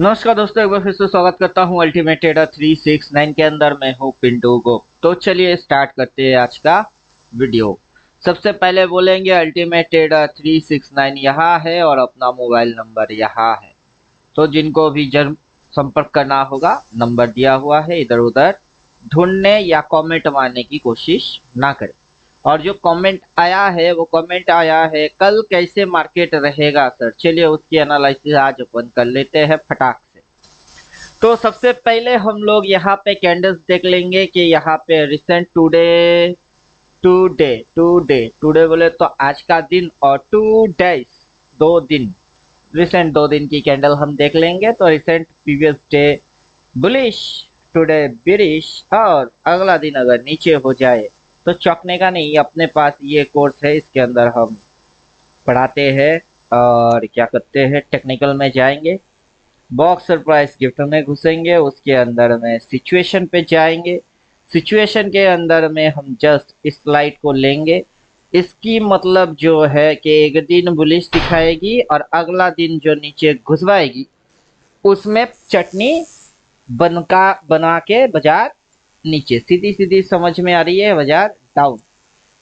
नमस्कार दोस्तों, एक बार फिर से स्वागत करता हूं अल्टीमेट ट्रेडर 369 के अंदर। मैं हूं पिंटू गुप्त। तो चलिए स्टार्ट करते हैं आज का वीडियो। सबसे पहले बोलेंगे अल्टीमेट ट्रेडर 369 यहाँ है और अपना मोबाइल नंबर यहाँ है। तो जिनको भी जन संपर्क करना होगा, नंबर दिया हुआ है, इधर उधर ढूंढने या कमेंट मारने की कोशिश ना करें। और जो कमेंट आया है वो कमेंट आया है कल कैसे मार्केट रहेगा सर। चलिए उसकी एनालिसिस आज अपन कर लेते हैं फटाक से। तो सबसे पहले हम लोग यहाँ पे कैंडल्स देख लेंगे कि यहाँ पे recent today today today today बोले तो आज का दिन, और 2 डेज 2 दिन, रिसेंट 2 दिन की कैंडल हम देख लेंगे। तो recent previous day bullish, today bearish, और अगला दिन अगर नीचे हो जाए तो चौंकने का नहीं। अपने पास ये कोर्स है, इसके अंदर हम पढ़ाते हैं और क्या करते हैं, टेक्निकल में जाएंगे, बॉक्स सरप्राइज गिफ्ट में घुसेंगे, उसके अंदर में सिचुएशन पे जाएंगे। सिचुएशन के अंदर में हम जस्ट इस स्लाइड को लेंगे। इसकी मतलब जो है कि एक दिन बुलिश दिखाएगी और अगला दिन जो नीचे घुसवाएगी उसमें चटनी बना के बाजार नीचे, सीधी सीधी समझ में आ रही है, बाजार डाउन।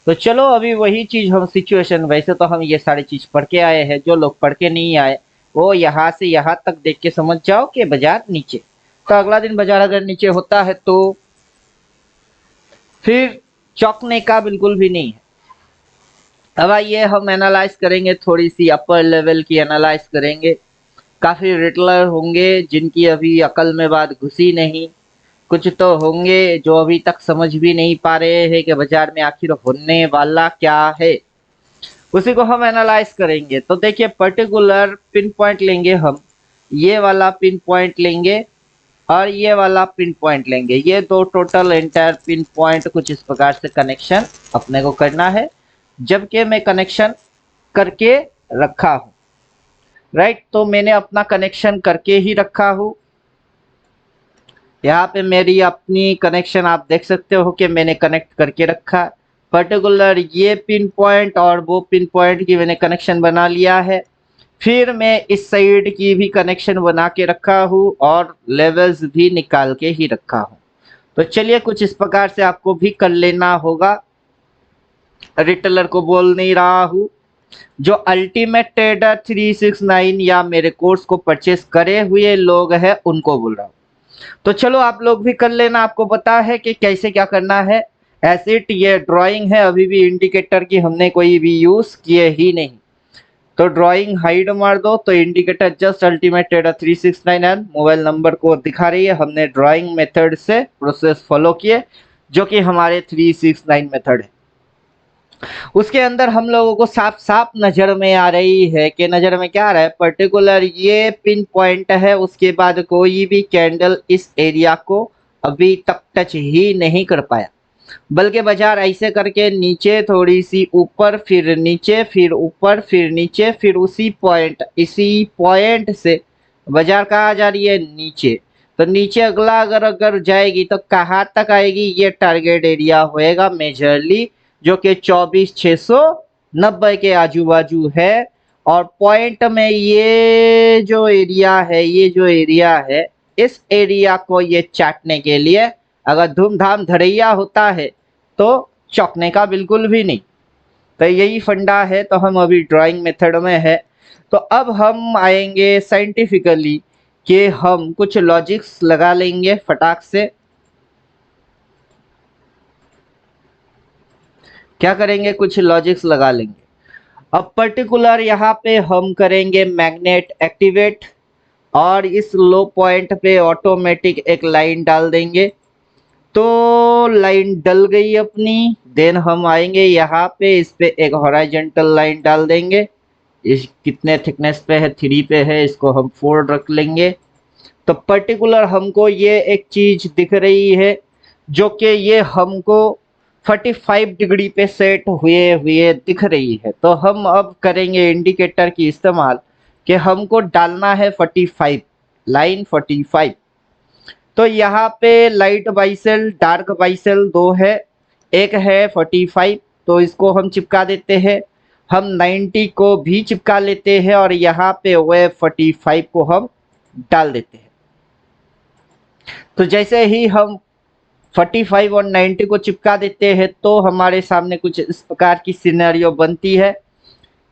तो चलो अभी वही चीज हम सिचुएशन, वैसे तो हम ये सारी चीज पढ़ के आए हैं, जो लोग पढ़ के नहीं आए वो यहाँ से यहाँ तक देख के समझ जाओ कि बाजार नीचे। तो अगला दिन बाजार अगर नीचे होता है तो फिर चौंकने का बिल्कुल भी नहीं है। अब आइए हम एनालाइज करेंगे, थोड़ी सी अपर लेवल की एनालाइज करेंगे। काफी रिटेलर होंगे जिनकी अभी अकल में बात घुसी नहीं, कुछ तो होंगे जो अभी तक समझ भी नहीं पा रहे हैं कि बाजार में आखिर होने वाला क्या है, उसी को हम एनालाइज करेंगे। तो देखिए पर्टिकुलर पिन पॉइंट लेंगे हम, ये वाला पिन पॉइंट लेंगे और ये वाला पिन पॉइंट लेंगे। ये दो टोटल एंटायर पिन पॉइंट कुछ इस प्रकार से कनेक्शन अपने को करना है, जबकि मैं कनेक्शन करके रखा हूँ। राइट, तो मैंने अपना कनेक्शन करके ही रखा हूँ। यहाँ पे मेरी अपनी कनेक्शन आप देख सकते हो कि मैंने कनेक्ट करके रखा। पर्टिकुलर ये पिन पॉइंट और वो पिन पॉइंट की मैंने कनेक्शन बना लिया है। फिर मैं इस साइड की भी कनेक्शन बना के रखा हूँ और लेवल्स भी निकाल के ही रखा हूँ। तो चलिए कुछ इस प्रकार से आपको भी कर लेना होगा। रिटेलर को बोल नहीं रहा हूँ, जो अल्टीमेट ट्रेडर 369 या मेरे कोर्स को परचेस करे हुए लोग हैं उनको बोल रहा हूँ। तो चलो आप लोग भी कर लेना, आपको पता है कि कैसे क्या करना है। एसिड ये ड्राइंग है, अभी भी इंडिकेटर की हमने कोई भी यूज किए ही नहीं। तो ड्राइंग हाइड मार दो तो indicator just ultimate trader 369 and mobile number को दिखा रही है। हमने ड्राइंग मेथड से प्रोसेस फॉलो किए जो कि हमारे 369 मेथड है। उसके अंदर हम लोगों को साफ साफ नजर में आ रही है कि नजर में क्या आ रहा है, पर्टिकुलर ये पिन पॉइंट है, उसके बाद कोई भी कैंडल इस एरिया को अभी तक टच ही नहीं कर पाया, बल्कि बाजार ऐसे करके नीचे थोड़ी सी ऊपर, फिर नीचे, फिर ऊपर, फिर नीचे, फिर इसी पॉइंट से बाजार कहाँ जा रही है, नीचे। तो नीचे अगला अगर अगर जाएगी तो कहाँ तक आएगी, ये टारगेट एरिया होएगा मेजरली, जो कि 24,690 के आजू बाजू है। और पॉइंट में ये जो एरिया है, ये जो एरिया है, इस एरिया को ये चाटने के लिए अगर धूमधाम धड़ैया होता है तो चौंकने का बिल्कुल भी नहीं। तो यही फंडा है। तो हम अभी ड्राइंग मेथड में है। तो अब हम आएंगे साइंटिफिकली कि हम कुछ लॉजिक्स लगा लेंगे फटाक से। क्या करेंगे, कुछ लॉजिक्स लगा लेंगे। अब पर्टिकुलर यहाँ पे हम करेंगे मैग्नेट एक्टिवेट और इस लो पॉइंट पे ऑटोमेटिक एक लाइन डाल देंगे। तो लाइन डल गई अपनी। देन हम आएंगे यहाँ पे, इस पे एक हॉरिजॉन्टल लाइन डाल देंगे। इस कितने थिकनेस पे है, 3 पे है, इसको हम 4 रख लेंगे। तो पर्टिकुलर हमको ये एक चीज दिख रही है जो कि ये हमको 45 डिग्री पे सेट हुए हुए दिख रही है। तो हम अब करेंगे इंडिकेटर की इस्तेमाल कि हमको डालना है 45, लाइन 45। तो यहाँ पे लाइट बाइसेल डार्क बाइसेल दो है, एक है 45, तो इसको हम चिपका देते हैं। हम 90 को भी चिपका लेते हैं और यहाँ पे वे 45 को हम डाल देते हैं। तो जैसे ही हम 45 और 90 को चिपका देते हैं तो हमारे सामने कुछ इस प्रकार की सिनेरियो बनती है।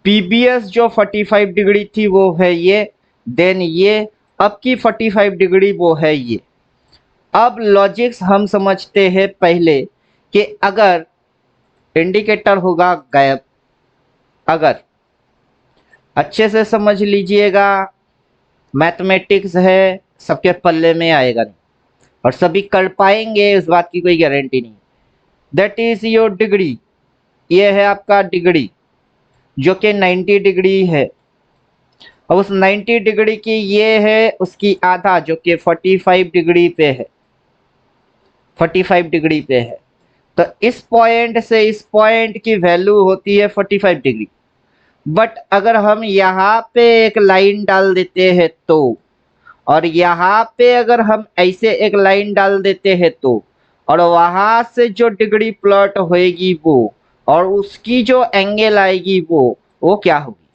पीबीएस जो 45 डिग्री थी वो है ये, देन ये, अब की 45 डिग्री वो है ये। अब लॉजिक्स हम समझते हैं पहले कि अगर इंडिकेटर होगा गायब, अगर अच्छे से समझ लीजिएगा, मैथमेटिक्स है, सबके पल्ले में आएगा नहीं और सभी कर पाएंगे इस बात की कोई गारंटी नहीं। दैट इज योर डिग्री, ये है आपका डिग्री जो कि 90 डिग्री है। अब उस 90 डिग्री की ये है उसकी आधा जो कि 45 डिग्री पे है, 45 डिग्री पे है। तो इस पॉइंट से इस पॉइंट की वैल्यू होती है 45 डिग्री। बट अगर हम यहाँ पे एक लाइन डाल देते हैं तो, और यहाँ पे अगर हम ऐसे एक लाइन डाल देते हैं तो, और वहां से जो डिग्री प्लॉट होएगी वो, और उसकी जो एंगल आएगी वो क्या होगी,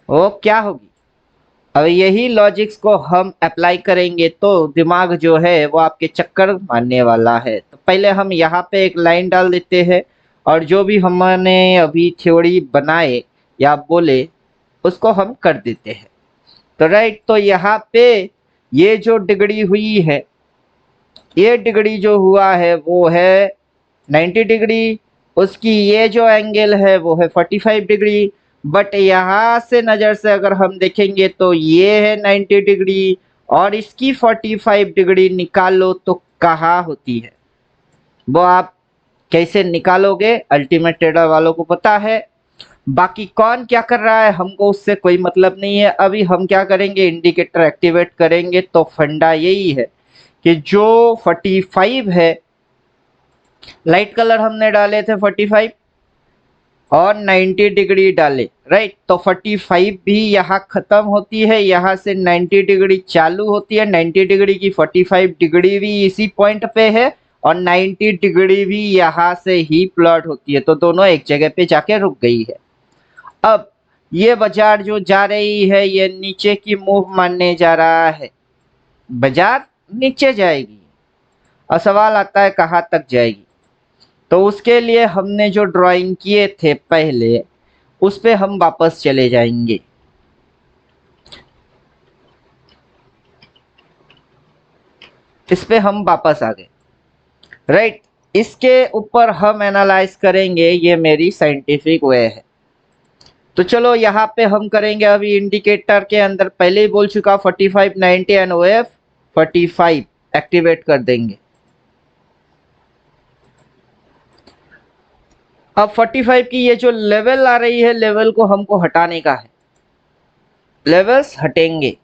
वो क्या होगी। अब यही लॉजिक्स को हम अप्लाई करेंगे तो दिमाग जो है वो आपके चक्कर मारने वाला है। तो पहले हम यहाँ पे एक लाइन डाल देते हैं और जो भी हमने अभी थ्योरी बनाए या बोले उसको हम कर देते हैं। तो राइट, तो यहाँ पे ये जो डिग्री हुई है, ये डिग्री जो हुआ है वो है 90 डिग्री, उसकी ये जो एंगल है वो है 45 डिग्री। बट यहाँ से नज़र से अगर हम देखेंगे तो ये है 90 डिग्री और इसकी 45 डिग्री निकालो तो कहाँ होती है, वो आप कैसे निकालोगे अल्टीमेट ट्रेडर वालों को पता है। बाकी कौन क्या कर रहा है हमको उससे कोई मतलब नहीं है। अभी हम क्या करेंगे, इंडिकेटर एक्टिवेट करेंगे। तो फंडा यही है कि जो 45 है, लाइट कलर हमने डाले थे 45 और 90 डिग्री डाले, राइट। तो 45 भी यहाँ खत्म होती है, यहाँ से 90 डिग्री चालू होती है। 90 डिग्री की 45 डिग्री भी इसी पॉइंट पे है और 90 डिग्री भी यहाँ से ही प्लॉट होती है। तो दोनों एक जगह पे जाके रुक गई है। अब ये बाजार जो जा रही है ये नीचे की मूव मानने जा रहा है, बाजार नीचे जाएगी और सवाल आता है कहाँ तक जाएगी। तो उसके लिए हमने जो ड्राइंग किए थे पहले उस पे हम वापस चले जाएंगे। इस पे हम वापस आ गए, राइट। इसके ऊपर हम एनालाइज करेंगे, ये मेरी साइंटिफिक वे है। तो चलो यहाँ पे हम करेंगे अभी इंडिकेटर के अंदर, पहले ही बोल चुका 45 90 एंड OF 45 एक्टिवेट कर देंगे। अब 45 की ये जो लेवल आ रही है, लेवल को हमको हटाने का है, लेवल्स हटेंगे।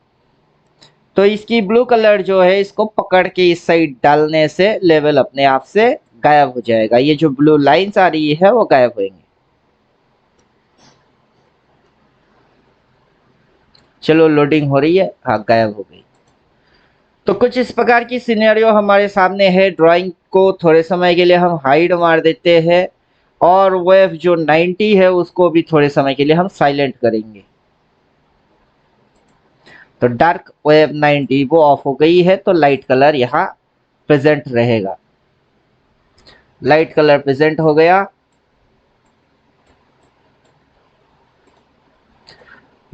तो इसकी ब्लू कलर जो है इसको पकड़ के इस साइड डालने से लेवल अपने आप से गायब हो जाएगा। ये जो ब्लू लाइंस आ रही है वो गायब होंगे। चलो लोडिंग हो रही है, हाँ गायब हो गई। तो कुछ इस प्रकार की सिनेरियो हमारे सामने है। ड्राइंग को थोड़े समय के लिए हम हाइड मार देते हैं और वेव जो 90 है उसको भी थोड़े समय के लिए हम साइलेंट करेंगे। तो डार्क वेव 90 वो ऑफ हो गई है, तो लाइट कलर यहाँ प्रेजेंट रहेगा। लाइट कलर प्रेजेंट हो गया।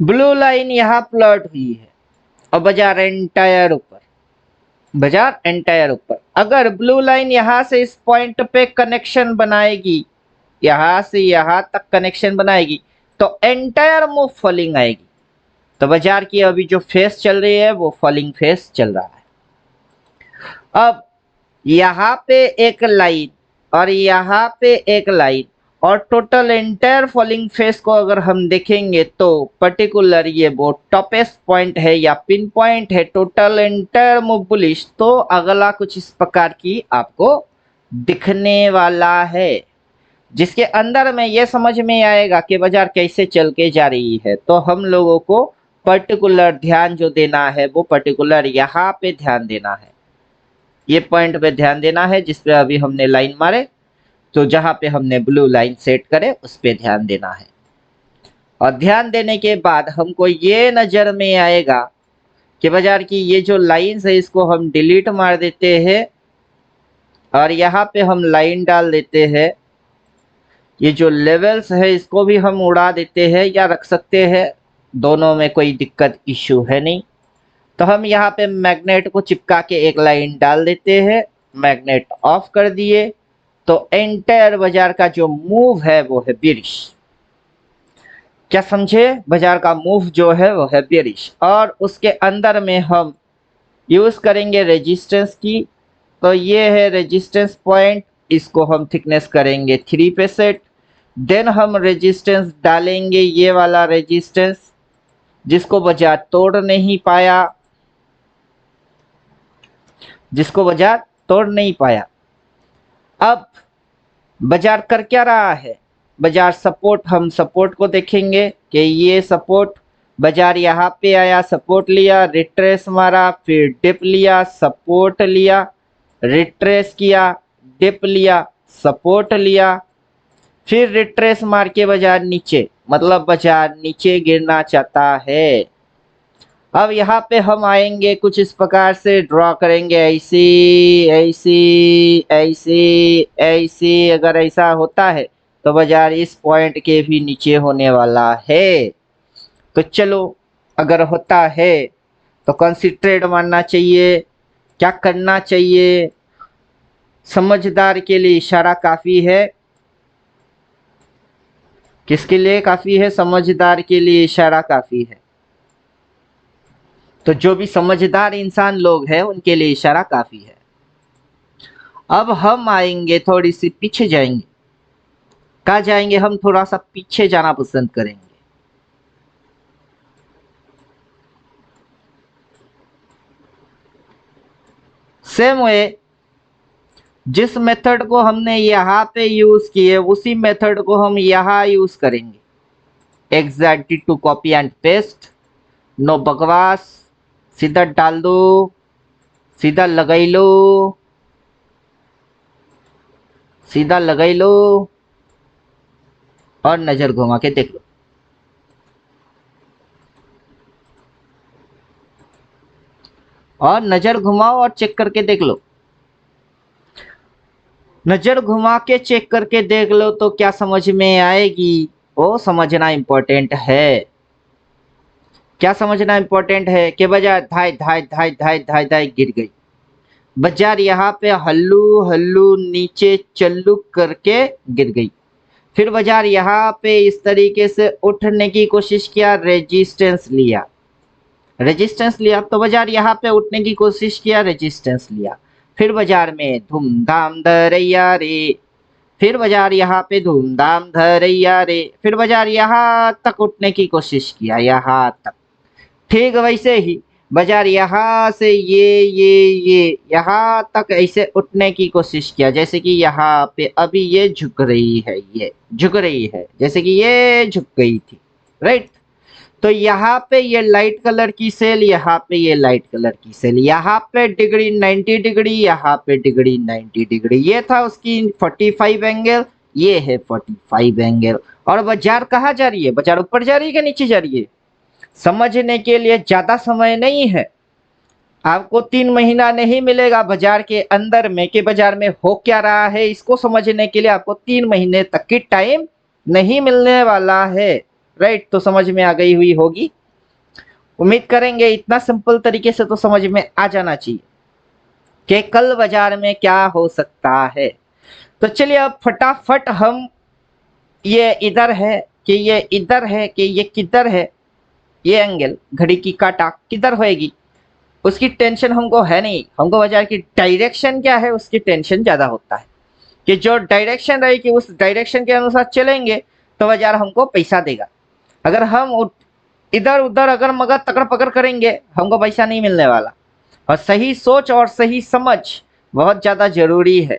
ब्लू लाइन यहाँ प्लॉट हुई है और बाजार एंटायर ऊपर, बाजार एंटायर ऊपर। अगर ब्लू लाइन यहाँ से इस पॉइंट पे कनेक्शन बनाएगी, यहाँ से यहाँ तक कनेक्शन बनाएगी, तो एंटायर मूव फॉलिंग आएगी। तो बाजार की अभी जो फेस चल रही है वो फॉलिंग फेस चल रहा है। अब यहाँ पे एक लाइन और यहाँ पे एक लाइन और टोटल एंटायर फॉलिंग फेस को अगर हम देखेंगे तो पर्टिकुलर ये वो टॉपेस्ट पॉइंट है या पिन पॉइंट है, टोटल एंटायर मूव बुलिश। तो अगला कुछ इस प्रकार की आपको दिखने वाला है, जिसके अंदर में ये समझ में आएगा कि बाजार कैसे चल के जा रही है। तो हम लोगों को पर्टिकुलर ध्यान जो देना है वो पर्टिकुलर यहाँ पे ध्यान देना है, ये पॉइंट पे ध्यान देना है जिस पे अभी हमने लाइन मारे। तो जहां पे हमने ब्लू लाइन सेट करे उस पे ध्यान देना है। और ध्यान देने के बाद हमको ये नजर में आएगा कि बाजार की ये जो लाइन्स है इसको हम डिलीट मार देते हैं और यहाँ पे हम लाइन डाल देते हैं। ये जो लेवल्स है इसको भी हम उड़ा देते हैं या रख सकते हैं, दोनों में कोई दिक्कत इश्यू है नहीं। तो हम यहाँ पे मैग्नेट को चिपका के एक लाइन डाल देते हैं, मैग्नेट ऑफ कर दिए, तो एंटायर बाजार का जो मूव है वो है बेरिश। क्या समझे? बाजार का मूव जो है वो है बेरिश और उसके अंदर में हम यूज करेंगे रेजिस्टेंस की। तो ये है रेजिस्टेंस पॉइंट, इसको हम थिकनेस करेंगे 3 पे सेट। देन हम रेजिस्टेंस डालेंगे, ये वाला रेजिस्टेंस जिसको बाजार तोड़ नहीं पाया, जिसको बाजार तोड़ नहीं पाया। अब बाजार कर क्या रहा है? बाजार सपोर्ट, हम सपोर्ट को देखेंगे कि ये सपोर्ट, बाजार यहाँ पे आया, सपोर्ट लिया, रिट्रेस मारा, फिर डिप लिया, सपोर्ट लिया, रिट्रेस किया, डिप लिया, सपोर्ट लिया, फिर रिट्रेस मार के बाजार नीचे, मतलब बाजार नीचे गिरना चाहता है। अब यहाँ पे हम आएंगे, कुछ इस प्रकार से ड्रॉ करेंगे, ऐसी ऐसी ऐसी ऐसी। अगर ऐसा होता है तो बाजार इस पॉइंट के भी नीचे होने वाला है। तो चलो, अगर होता है तो कौन सी ट्रेड मारना चाहिए, क्या करना चाहिए? समझदार के लिए इशारा काफी है। किसके लिए काफी है? समझदार के लिए इशारा काफी है। तो जो भी समझदार इंसान लोग हैं उनके लिए इशारा काफी है। अब हम आएंगे, थोड़ी सी पीछे जाएंगे। कहाँ जाएंगे? हम थोड़ा सा पीछे जाना पसंद करेंगे। सेम वे, जिस मेथड को हमने यहाँ पे यूज किए उसी मेथड को हम यहाँ यूज करेंगे। Exactly to copy and paste, no बकवास, सीधा डाल दो, सीधा लगाई लो, सीधा लगाई लो और नजर घुमा के देख लो। और नजर घुमाओ और चेक करके देख लो। नजर घुमा के चेक करके देख लो तो क्या समझ में आएगी, वो समझना इंपॉर्टेंट है। क्या समझना इंपॉर्टेंट है कि बाजार धाई धाई धाई धाई धाई धाई गिर गई। बाजार यहाँ पे हल्लू हल्लू नीचे चल्लू करके गिर गई। फिर बाजार यहाँ पे इस तरीके से उठने की कोशिश किया, रेजिस्टेंस लिया, रेजिस्टेंस लिया, तो बाजार यहाँ पे उठने की कोशिश किया, रेजिस्टेंस लिया। फिर बाजार में धूमधाम धरैया रे, फिर बाजार यहाँ पे धूमधाम धरैया रे, फिर बाजार यहाँ तक उठने की कोशिश किया, यहाँ तक। ठीक वैसे ही बाजार यहाँ से ये यहाँ तक ऐसे उठने की कोशिश किया, जैसे कि यहाँ पे अभी ये झुक रही है, ये झुक रही है, जैसे कि ये झुक गई थी, राइट। तो यहाँ पे ये लाइट कलर की सेल, यहाँ पे ये लाइट कलर की सेल, यहाँ पे डिग्री 90 डिग्री, यहाँ पे डिग्री 90 डिग्री, ये था उसकी 45 एंगल, ये है 45 एंगल। और बाजार कहाँ जा रही है? बाजार ऊपर जा रही है कि नीचे जा रही है? समझने के लिए ज्यादा समय नहीं है, आपको 3 महीना नहीं मिलेगा बाजार के अंदर में कि बाजार में हो क्या रहा है, इसको समझने के लिए आपको 3 महीने तक की टाइम नहीं मिलने वाला है, राइट। तो समझ में आ गई हुई होगी, उम्मीद करेंगे इतना सिंपल तरीके से तो समझ में आ जाना चाहिए कि कल बाजार में क्या हो सकता है। तो चलिए अब फटाफट हम, ये इधर है कि ये इधर है कि ये किधर है, ये एंगल घड़ी की काटा किधर होएगी उसकी टेंशन हमको है नहीं, हमको बाजार की डायरेक्शन क्या है उसकी टेंशन ज्यादा होता है कि जो डायरेक्शन रहेगी उस डायरेक्शन के अनुसार चलेंगे तो बाजार हमको पैसा देगा। अगर हम इधर उधर अगर मगर तकड़ पकड़ करेंगे हमको पैसा नहीं मिलने वाला। और सही सोच और सही समझ बहुत ज्यादा जरूरी है,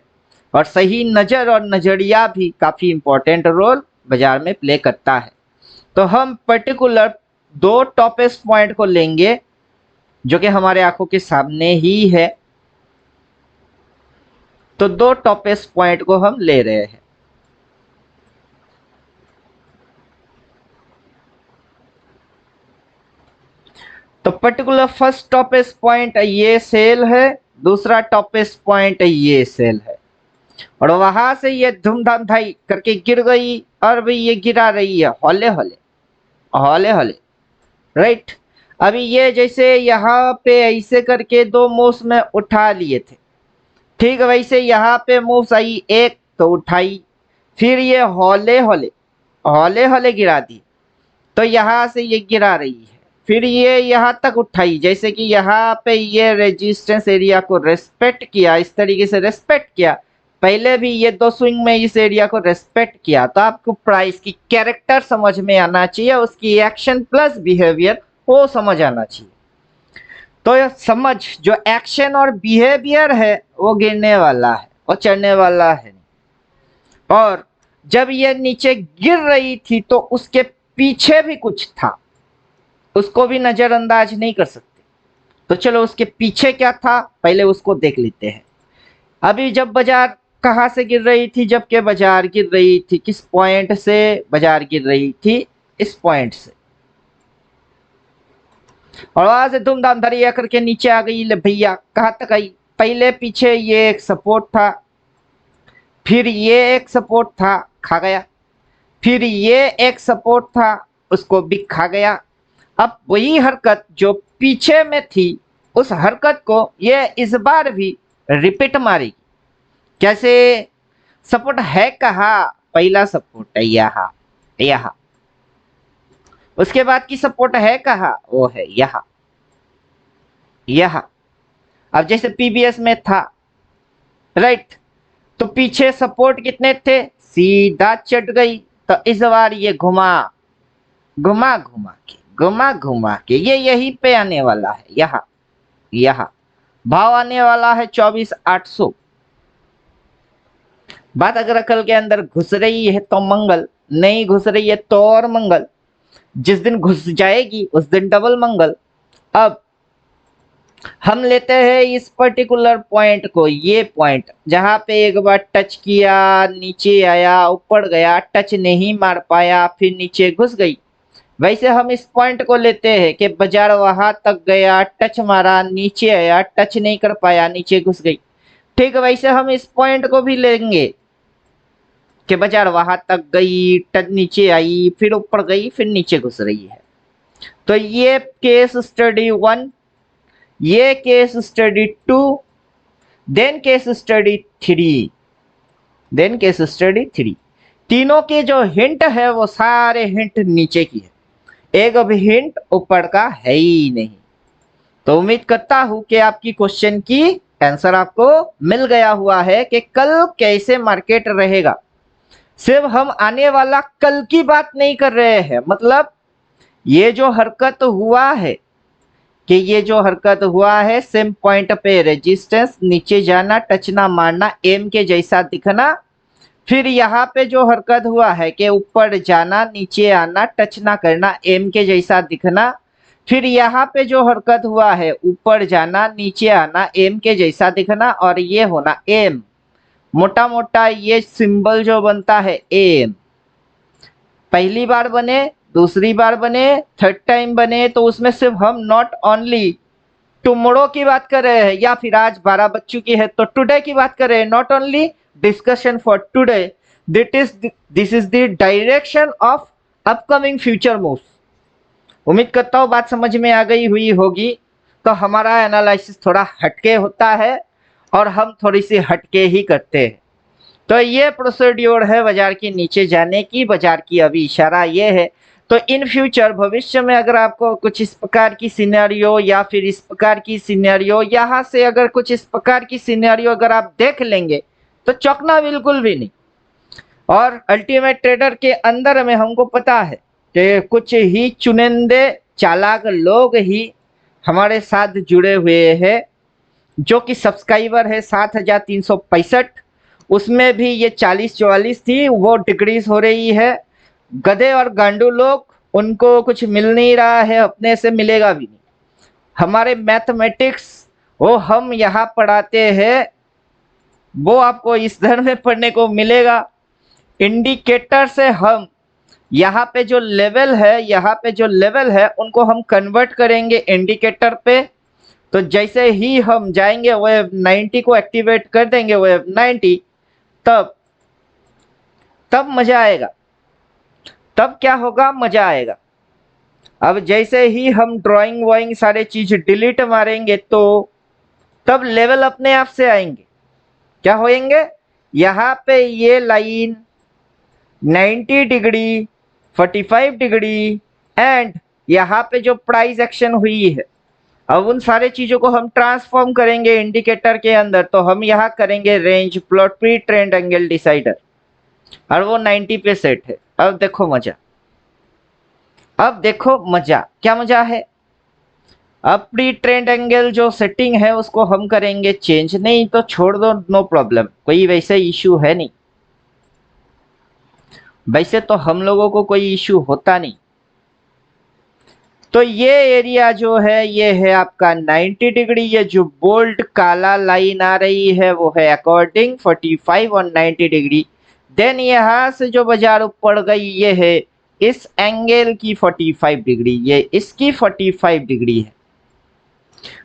और सही नजर और नजरिया भी काफी इंपॉर्टेंट रोल बाजार में प्ले करता है। तो हम पर्टिकुलर 2 टॉपेस्ट पॉइंट को लेंगे जो कि हमारे आंखों के सामने ही है। तो 2 टॉपेस्ट पॉइंट को हम ले रहे हैं। तो पर्टिकुलर फर्स्ट टॉपेस्ट पॉइंट ये सेल है, दूसरा टॉपेस्ट पॉइंट ये सेल है, और वहां से ये धूमधाम धाई करके गिर गई और भी ये गिरा रही है हौले हौले हौले हौले, राइट। अभी ये जैसे यहाँ पे ऐसे करके दो मूव्स में उठा लिए थे, ठीक वैसे यहाँ पे मूव्स आई एक तो उठाई, फिर ये हौले हौले हौले हौले गिरा दी, तो यहाँ से ये गिरा रही है, फिर ये यहाँ तक उठाई, जैसे कि यहाँ पे ये रेजिस्टेंस एरिया को रेस्पेक्ट किया, इस तरीके से रेस्पेक्ट किया, पहले भी ये दो स्विंग में इस एरिया को रेस्पेक्ट किया। तो आपको प्राइस की कैरेक्टर समझ में आना चाहिए, उसकी एक्शन प्लस बिहेवियर वो समझ आना चाहिए। तो ये समझ जो एक्शन और बिहेवियर है वो गिरने वाला है और चढ़ने वाला है, और जब ये नीचे गिर रही थी तो उसके पीछे भी कुछ था, उसको भी नजरअंदाज नहीं कर सकते। तो चलो उसके पीछे क्या था पहले उसको देख लेते हैं। अभी जब बाजार कहाँ से गिर रही थी, जबकि बाजार गिर रही थी किस पॉइंट से, बाजार गिर रही थी इस पॉइंट से, और वहां से धूमधाम धड़िया करके नीचे आ गई। ले भैया कहाँ तक आई, पहले पीछे ये एक सपोर्ट था, फिर ये एक सपोर्ट था खा गया, फिर ये एक सपोर्ट था उसको भी खा गया। अब वही हरकत जो पीछे में थी उस हरकत को ये इस बार भी रिपीट मारेगी। कैसे, सपोर्ट है कहाँ, पहला सपोर्ट है यहाँ यहाँ, उसके बाद की सपोर्ट है कहाँ, वो है यहाँ यहाँ। अब जैसे पीबीएस में था, राइट, तो पीछे सपोर्ट कितने थे, सीधा चढ़ गई, तो इस बार ये घुमा घुमा घुमा के ये यहीं पे आने वाला है, यहाँ यहाँ भाव आने वाला है 24,800। बात अगर अकल के अंदर घुस रही है तो मंगल, नहीं घुस रही है तो और मंगल, जिस दिन घुस जाएगी उस दिन डबल मंगल। अब हम लेते हैं इस पर्टिकुलर पॉइंट को, ये पॉइंट जहां पे एक बार टच किया, नीचे आया, ऊपर गया, टच नहीं मार पाया, फिर नीचे घुस गई। वैसे हम इस पॉइंट को लेते हैं कि बाजार वहां तक गया, टच मारा, नीचे आया, टच नहीं कर पाया, नीचे घुस गई। ठीक वैसे हम इस पॉइंट को भी लेंगे कि बाजार वहां तक गई, टच नीचे आई, फिर ऊपर गई, फिर नीचे घुस रही है। तो ये केस स्टडी 1, ये case study 2, then case study 3, then case study 3। तीनों के जो हिंट है वो सारे हिंट नीचे की है, एक भी हिंट ऊपर का है ही नहीं। तो उम्मीद करता हूं कि आपकी क्वेश्चन की आंसर आपको मिल गया हुआ है कि कल कैसे मार्केट रहेगा। सिर्फ हम आने वाला कल की बात नहीं कर रहे हैं, मतलब ये जो हरकत हुआ है कि ये जो हरकत हुआ है सेम पॉइंट पे रेजिस्टेंस, नीचे जाना, टच ना मारना, एम के जैसा दिखना, फिर यहाँ पे जो हरकत हुआ है कि ऊपर जाना, नीचे आना, टच ना करना, एम के जैसा दिखना, फिर यहाँ पे जो हरकत हुआ है ऊपर जाना, नीचे आना, एम के जैसा दिखना, और ये होना एम, मोटा मोटा ये सिंबल जो बनता है एम, पहली बार बने, दूसरी बार बने, थर्ड टाइम बने, तो उसमें सिर्फ हम नॉट ओनली टुमारो की बात कर रहे हैं या फिर आज 12 बज चुकी है तो टुडे की बात कर रहे हैं, not only discussion for today, this is the direction of upcoming future moves. उम्मीद करता हूँ बात समझ में आ गई हुई होगी। तो हमारा एनालिसिस थोड़ा हटके होता है और हम थोड़ी सी हटके ही करते हैं। तो ये प्रोसीड्योर है बाजार के नीचे जाने की, बाजार की अभी इशारा ये है। तो इन फ्यूचर भविष्य में अगर आपको कुछ इस प्रकार की सिनेरियो या फिर इस प्रकार की सिनेरियो, यहाँ से अगर कुछ इस प्रकार की सिनेरियो अगर आप देख लेंगे तो चौंकना बिल्कुल भी नहीं। और अल्टीमेट ट्रेडर के अंदर में हमको पता है कि कुछ ही चुनिंदे चालाक लोग ही हमारे साथ जुड़े हुए हैं, जो कि सब्सक्राइबर है 7,365, उसमें भी ये 40-44 थी, वो डिक्रीज हो रही है। गधे और गांडू लोग, उनको कुछ मिल नहीं रहा है, अपने से मिलेगा भी नहीं। हमारे मैथमेटिक्स वो हम यहाँ पढ़ाते हैं, वो आपको इस धर्म में पढ़ने को मिलेगा। इंडिकेटर से हम यहाँ पे जो लेवल है, यहाँ पे जो लेवल है उनको हम कन्वर्ट करेंगे इंडिकेटर पे। तो जैसे ही हम जाएंगे वेव 90 को एक्टिवेट कर देंगे, वेव 90, तब मजा आएगा। तब क्या होगा, मजा आएगा। अब जैसे ही हम ड्राइंग वाइंग सारे चीज डिलीट मारेंगे तो तब लेवल अपने आप से आएंगे। क्या होएंगे, यहाँ पे ये लाइन 90 डिग्री, 45 डिग्री एंड यहाँ पे जो प्राइस एक्शन हुई है, अब उन सारे चीजों को हम ट्रांसफॉर्म करेंगे इंडिकेटर के अंदर। तो हम यहाँ करेंगे range plot pre trend angle decider और वो 90 पे सेट है। अब देखो मजा, अब देखो मजा, क्या मजा है। अब प्री ट्रेंड एंगल जो सेटिंग है उसको हम करेंगे चेंज, नहीं तो छोड़ दो, नो प्रॉब्लम, कोई वैसे इश्यू है नहीं। वैसे तो हम लोगों को कोई इश्यू होता नहीं। तो ये एरिया जो है ये है आपका 90 डिग्री। ये जो बोल्ड काला लाइन आ रही है वो है अकॉर्डिंग 45 और 90 डिग्री। देन यहाँ से जो बाजार ऊपर गई ये है इस एंगल की 45 डिग्री, ये इसकी 45 डिग्री है।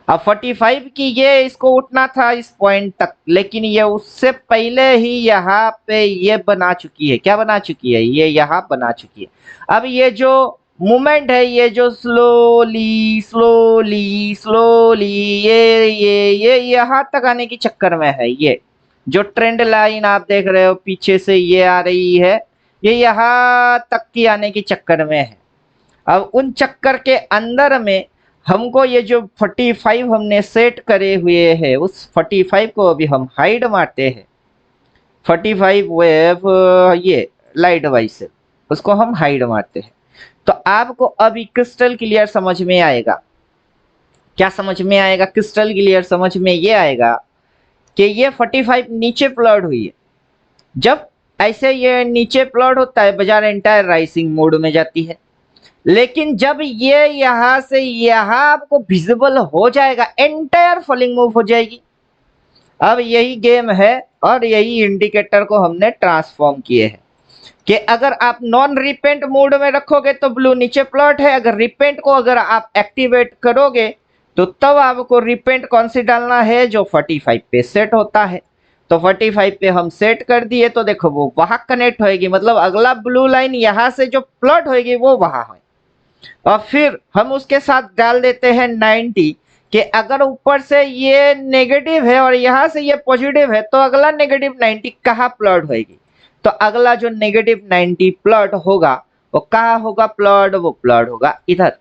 अब 45 की ये इसको उठना था इस पॉइंट तक, लेकिन ये उससे पहले ही यहाँ पे ये बना चुकी है। क्या बना चुकी है, ये यहाँ बना चुकी है। अब ये जो मूवमेंट है, ये जो स्लोली स्लोली स्लोली ये यहाँ तक आने के चक्कर में है। ये जो ट्रेंड लाइन आप देख रहे हो पीछे से ये आ रही है, ये यहाँ तक की आने के चक्कर में है। अब उन चक्कर के अंदर में हमको ये जो 45 हमने सेट करे हुए हैं उस 45 को अभी हम हाइड मारते हैं। 45 वेव ये लाइट वाइज से उसको हम हाइड मारते हैं। तो आपको अभी क्रिस्टल क्लियर समझ में आएगा। क्या समझ में आएगा, क्रिस्टल क्लियर समझ में ये आएगा कि ये 45 नीचे प्लॉट हुई है। जब ऐसे ये नीचे प्लॉट होता है बाजार एंटायर राइसिंग मोड में जाती है, लेकिन जब ये यहां से यहां आपको विजिबल हो जाएगा एंटायर फॉलिंग मूव हो जाएगी। अब यही गेम है और यही इंडिकेटर को हमने ट्रांसफॉर्म किए हैं कि अगर आप नॉन रिपेंट मोड में रखोगे तो ब्लू नीचे प्लॉट है, अगर रिपेंट को अगर आप एक्टिवेट करोगे तो तब आपको रिपेंट कौन सी डालना है, जो 45 पे सेट होता है। तो 45 पे हम सेट कर दिए तो देखो वो वहां कनेक्ट होएगी, मतलब अगला ब्लू लाइन यहां से जो प्लॉट होएगी वो वहां है। और फिर हम उसके साथ डाल देते हैं 90 कि अगर ऊपर से ये नेगेटिव है और यहां से ये पॉजिटिव है तो अगला नेगेटिव 90 कहाँ प्लॉट होएगी। तो अगला जो नेगेटिव 90 प्लॉट होगा वो कहाँ होगा प्लॉट, वो प्लॉट होगा इधर।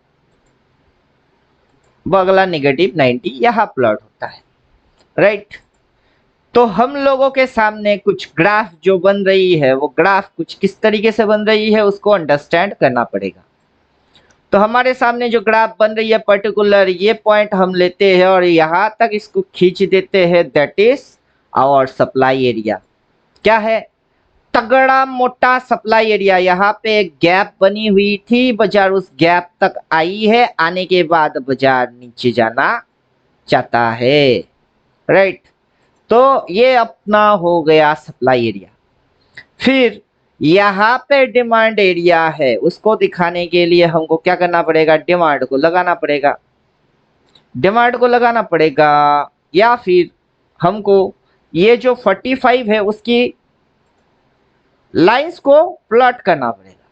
वो अगला नेगेटिव 90 यहाँ प्लॉट होता है, राइट। तो हम लोगों के सामने कुछ ग्राफ जो बन रही है वो ग्राफ कुछ किस तरीके से बन रही है उसको अंडरस्टैंड करना पड़ेगा। तो हमारे सामने जो ग्राफ बन रही है पर्टिकुलर ये पॉइंट हम लेते हैं और यहाँ तक इसको खींच देते हैं, that is our supply area. क्या है, तगड़ा मोटा सप्लाई एरिया। यहाँ पे एक गैप बनी हुई थी, बाजार उस गैप तक आई है, आने के बाद बाजार नीचे जाना चाहता है, राइट। तो ये अपना हो गया सप्लाई एरिया। फिर यहाँ पे डिमांड एरिया है, उसको दिखाने के लिए हमको क्या करना पड़ेगा, डिमांड को लगाना पड़ेगा। डिमांड को लगाना पड़ेगा या फिर हमको ये जो 45 है उसकी लाइंस को प्लॉट करना पड़ेगा।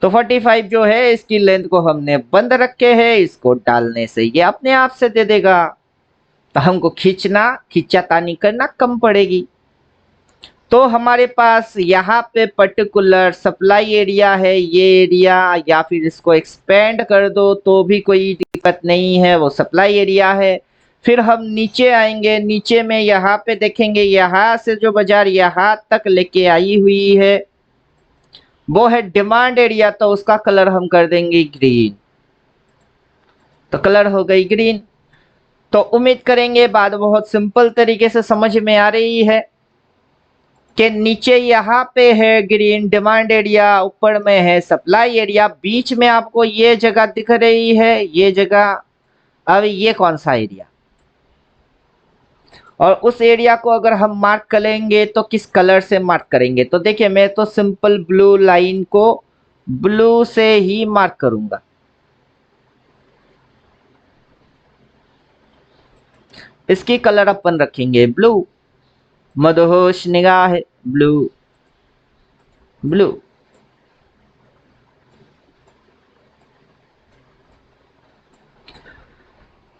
तो 45 जो है इसकी लेंथ को हमने बंद रखे है, इसको डालने से ये अपने आप से दे देगा। तो हमको खींचातानी करना कम पड़ेगी। तो हमारे पास यहाँ पे पर्टिकुलर सप्लाई एरिया है, ये एरिया, या फिर इसको एक्सपेंड कर दो तो भी कोई दिक्कत नहीं है, वो सप्लाई एरिया है। फिर हम नीचे आएंगे, नीचे में यहाँ पे देखेंगे यहाँ से जो बाजार यहाँ तक लेके आई हुई है वो है डिमांड एरिया, तो उसका कलर हम कर देंगे ग्रीन। तो कलर हो गई ग्रीन। तो उम्मीद करेंगे बात बहुत सिंपल तरीके से समझ में आ रही है कि नीचे यहाँ पे है ग्रीन डिमांड एरिया, ऊपर में है सप्लाई एरिया, बीच में आपको ये जगह दिख रही है, ये जगह। अब ये कौन सा एरिया, और उस एरिया को अगर हम मार्क करेंगे तो किस कलर से मार्क करेंगे? तो देखिए मैं तो सिंपल ब्लू लाइन को ब्लू से ही मार्क करूंगा। इसकी कलर अपन रखेंगे ब्लू। मदहोश निगाह ब्लू ब्लू।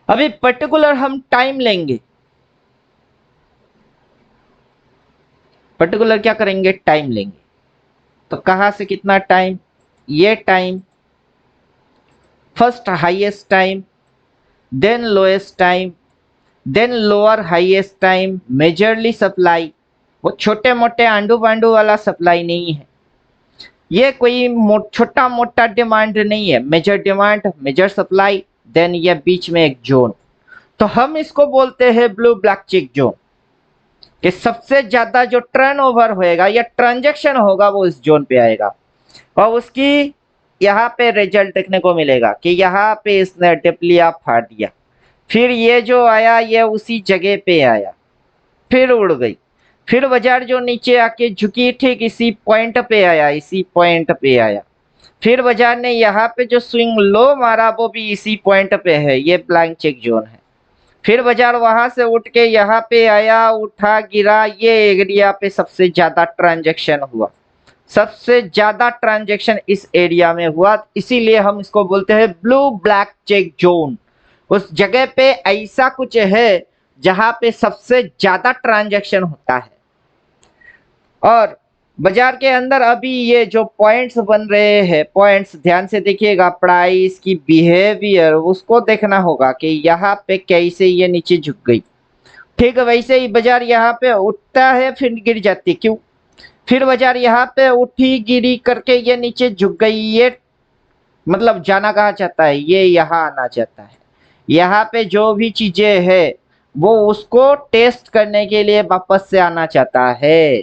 अभी पर्टिकुलर हम टाइम लेंगे। पर्टिकुलर क्या करेंगे? टाइम लेंगे। तो कहां से कितना टाइम? ये time, first highest time, then lowest time, then lower highest time, majorly supply. वो छोटे मोटे आंडू पांडू वाला सप्लाई नहीं है, ये कोई छोटा मोटा डिमांड नहीं है। Major demand, major supply, then ये बीच में एक जोन। तो हम इसको बोलते हैं ब्लू ब्लैक चेक जोन, कि सबसे ज्यादा जो टर्नओवर होएगा या ट्रांजैक्शन होगा वो इस जोन पे आएगा, और उसकी यहाँ पे रिजल्ट देखने को मिलेगा कि यहाँ पे इसने डिप लिया, फाड़ दिया, फिर ये जो आया ये उसी जगह पे आया, फिर उड़ गई, फिर बाजार जो नीचे आके झुकी ठीक इसी पॉइंट पे आया, इसी पॉइंट पे आया, फिर बाजार ने यहाँ पे जो स्विंग लो मारा वो भी इसी पॉइंट पे है, ये ब्लैंक चेक जोन है। फिर बाजार वहां से उठ के यहाँ पे आया, उठा गिरा, ये एरिया पे सबसे ज्यादा ट्रांजैक्शन हुआ, सबसे ज्यादा ट्रांजैक्शन इस एरिया में हुआ, इसीलिए हम इसको बोलते हैं ब्लू ब्लैक चेक जोन। उस जगह पे ऐसा कुछ है जहां पे सबसे ज्यादा ट्रांजैक्शन होता है। और बाजार के अंदर अभी ये जो पॉइंट्स बन रहे हैं, पॉइंट्स ध्यान से देखिएगा, प्राइस की बिहेवियर उसको देखना होगा कि यहाँ पे कैसे ये नीचे झुक गई। ठीक वैसे ही बाजार यहाँ पे उठता है फिर गिर जाती, क्यों? फिर बाजार यहाँ पे उठी गिरी करके ये नीचे झुक गई, ये मतलब जाना कहाँ चाहता है? ये यहाँ आना चाहता है। यहाँ पे जो भी चीजें है वो उसको टेस्ट करने के लिए वापस से आना चाहता है।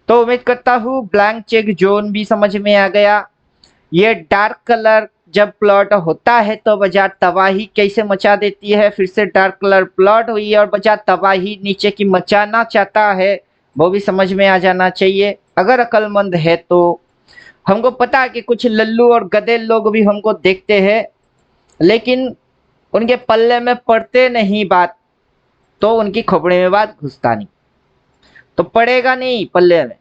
तो उम्मीद करता हूँ ब्लैंक चेक जोन भी समझ में आ गया। ये डार्क कलर जब प्लॉट होता है तो बाजार तबाही कैसे मचा देती है, फिर से डार्क कलर प्लॉट हुई और बाजार तबाही नीचे की मचाना चाहता है, वो भी समझ में आ जाना चाहिए अगर अक्लमंद है तो। हमको पता है कि कुछ लल्लू और गधे लोग भी हमको देखते हैं, लेकिन उनके पल्ले में पड़ते नहीं बात, तो उनकी खोपड़ी में बात घुसता नहीं, तो पड़ेगा नहीं पल्ले में।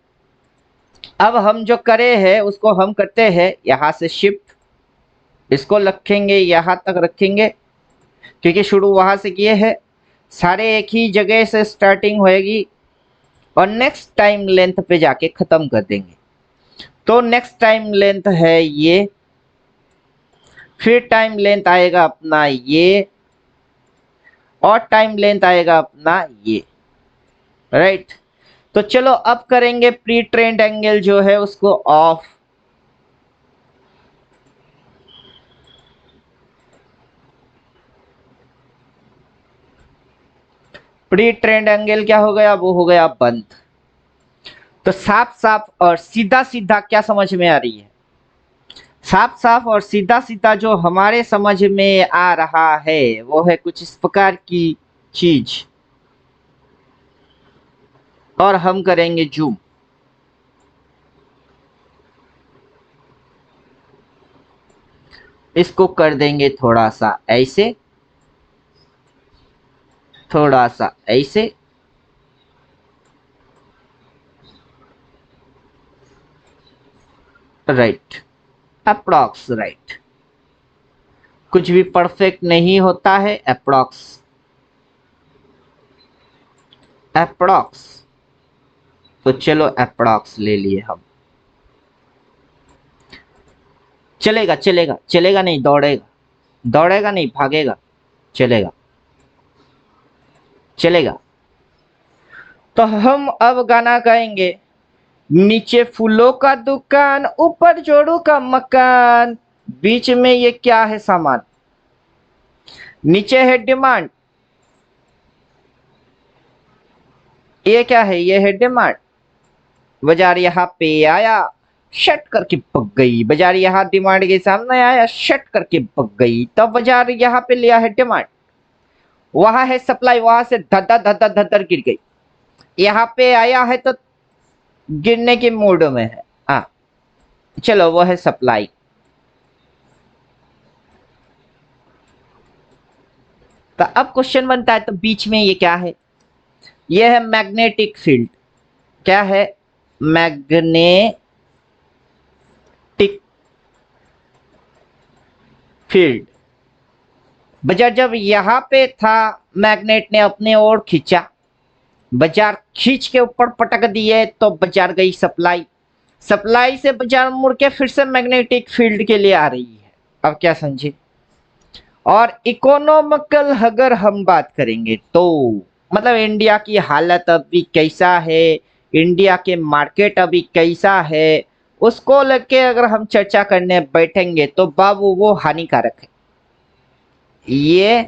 अब हम जो करे हैं उसको हम करते हैं यहाँ से शिफ्ट, इसको रखेंगे यहाँ तक रखेंगे, क्योंकि शुरू वहां से किए हैं, सारे एक ही जगह से स्टार्टिंग होएगी और नेक्स्ट टाइम लेंथ पे जाके खत्म कर देंगे। तो नेक्स्ट टाइम लेंथ है ये, फिर टाइम लेंथ आएगा अपना ये, और टाइम लेंथ आएगा अपना ये, राइट। तो चलो अब करेंगे प्री ट्रेंड एंगल जो है उसको ऑफ। प्री ट्रेंड एंगल क्या हो गया? वो हो गया बंद। तो साफ साफ और सीधा सीधा क्या समझ में आ रही है? साफ साफ और सीधा सीधा जो हमारे समझ में आ रहा है वो है कुछ इस प्रकार की चीज, और हम करेंगे जूम। इसको कर देंगे थोड़ा सा ऐसे, थोड़ा सा ऐसे, राइट, अप्रॉक्स राइट। कुछ भी परफेक्ट नहीं होता है, अप्रॉक्स अप्रॉक्स। तो चलो अप्रॉक्स ले लिए हम। चलेगा चलेगा चलेगा नहीं, दौड़ेगा, दौड़ेगा नहीं, भागेगा, चलेगा चलेगा। तो हम अब गाना गाएंगे, नीचे फूलों का दुकान, ऊपर जोड़ू का मकान, बीच में ये क्या है सामान? नीचे है डिमांड, ये क्या है? ये है डिमांड। बाजार यहाँ पे आया, शट करके पक गई, बाजार यहाँ डिमांड के सामने आया, शट करके पक गई, तब बाजार यहाँ पे लिया है डिमांड। वहां है सप्लाई, वहां से धद्धा धद्धा धद्दर गिर गई, यहाँ पे आया है तो गिरने के मूड में है। हाँ चलो वो है सप्लाई। तो अब क्वेश्चन बनता है तो बीच में ये क्या है, ये है मैग्नेटिक फील्ड। क्या है, मैग्नेटिक फील्ड। बाजार जब यहां पे था, मैग्नेट ने अपने ओर खींचा, बाजार खींच के ऊपर पटक दिए तो बाजार गई सप्लाई, सप्लाई से बाजार मुड़ के फिर से मैग्नेटिक फील्ड के लिए आ रही है। अब क्या समझे। और इकोनॉमिकल अगर हम बात करेंगे तो मतलब इंडिया की हालत अभी कैसा है, इंडिया के मार्केट अभी कैसा है, उसको लेके अगर हम चर्चा करने बैठेंगे तो बाबू वो हानिकारक है। ये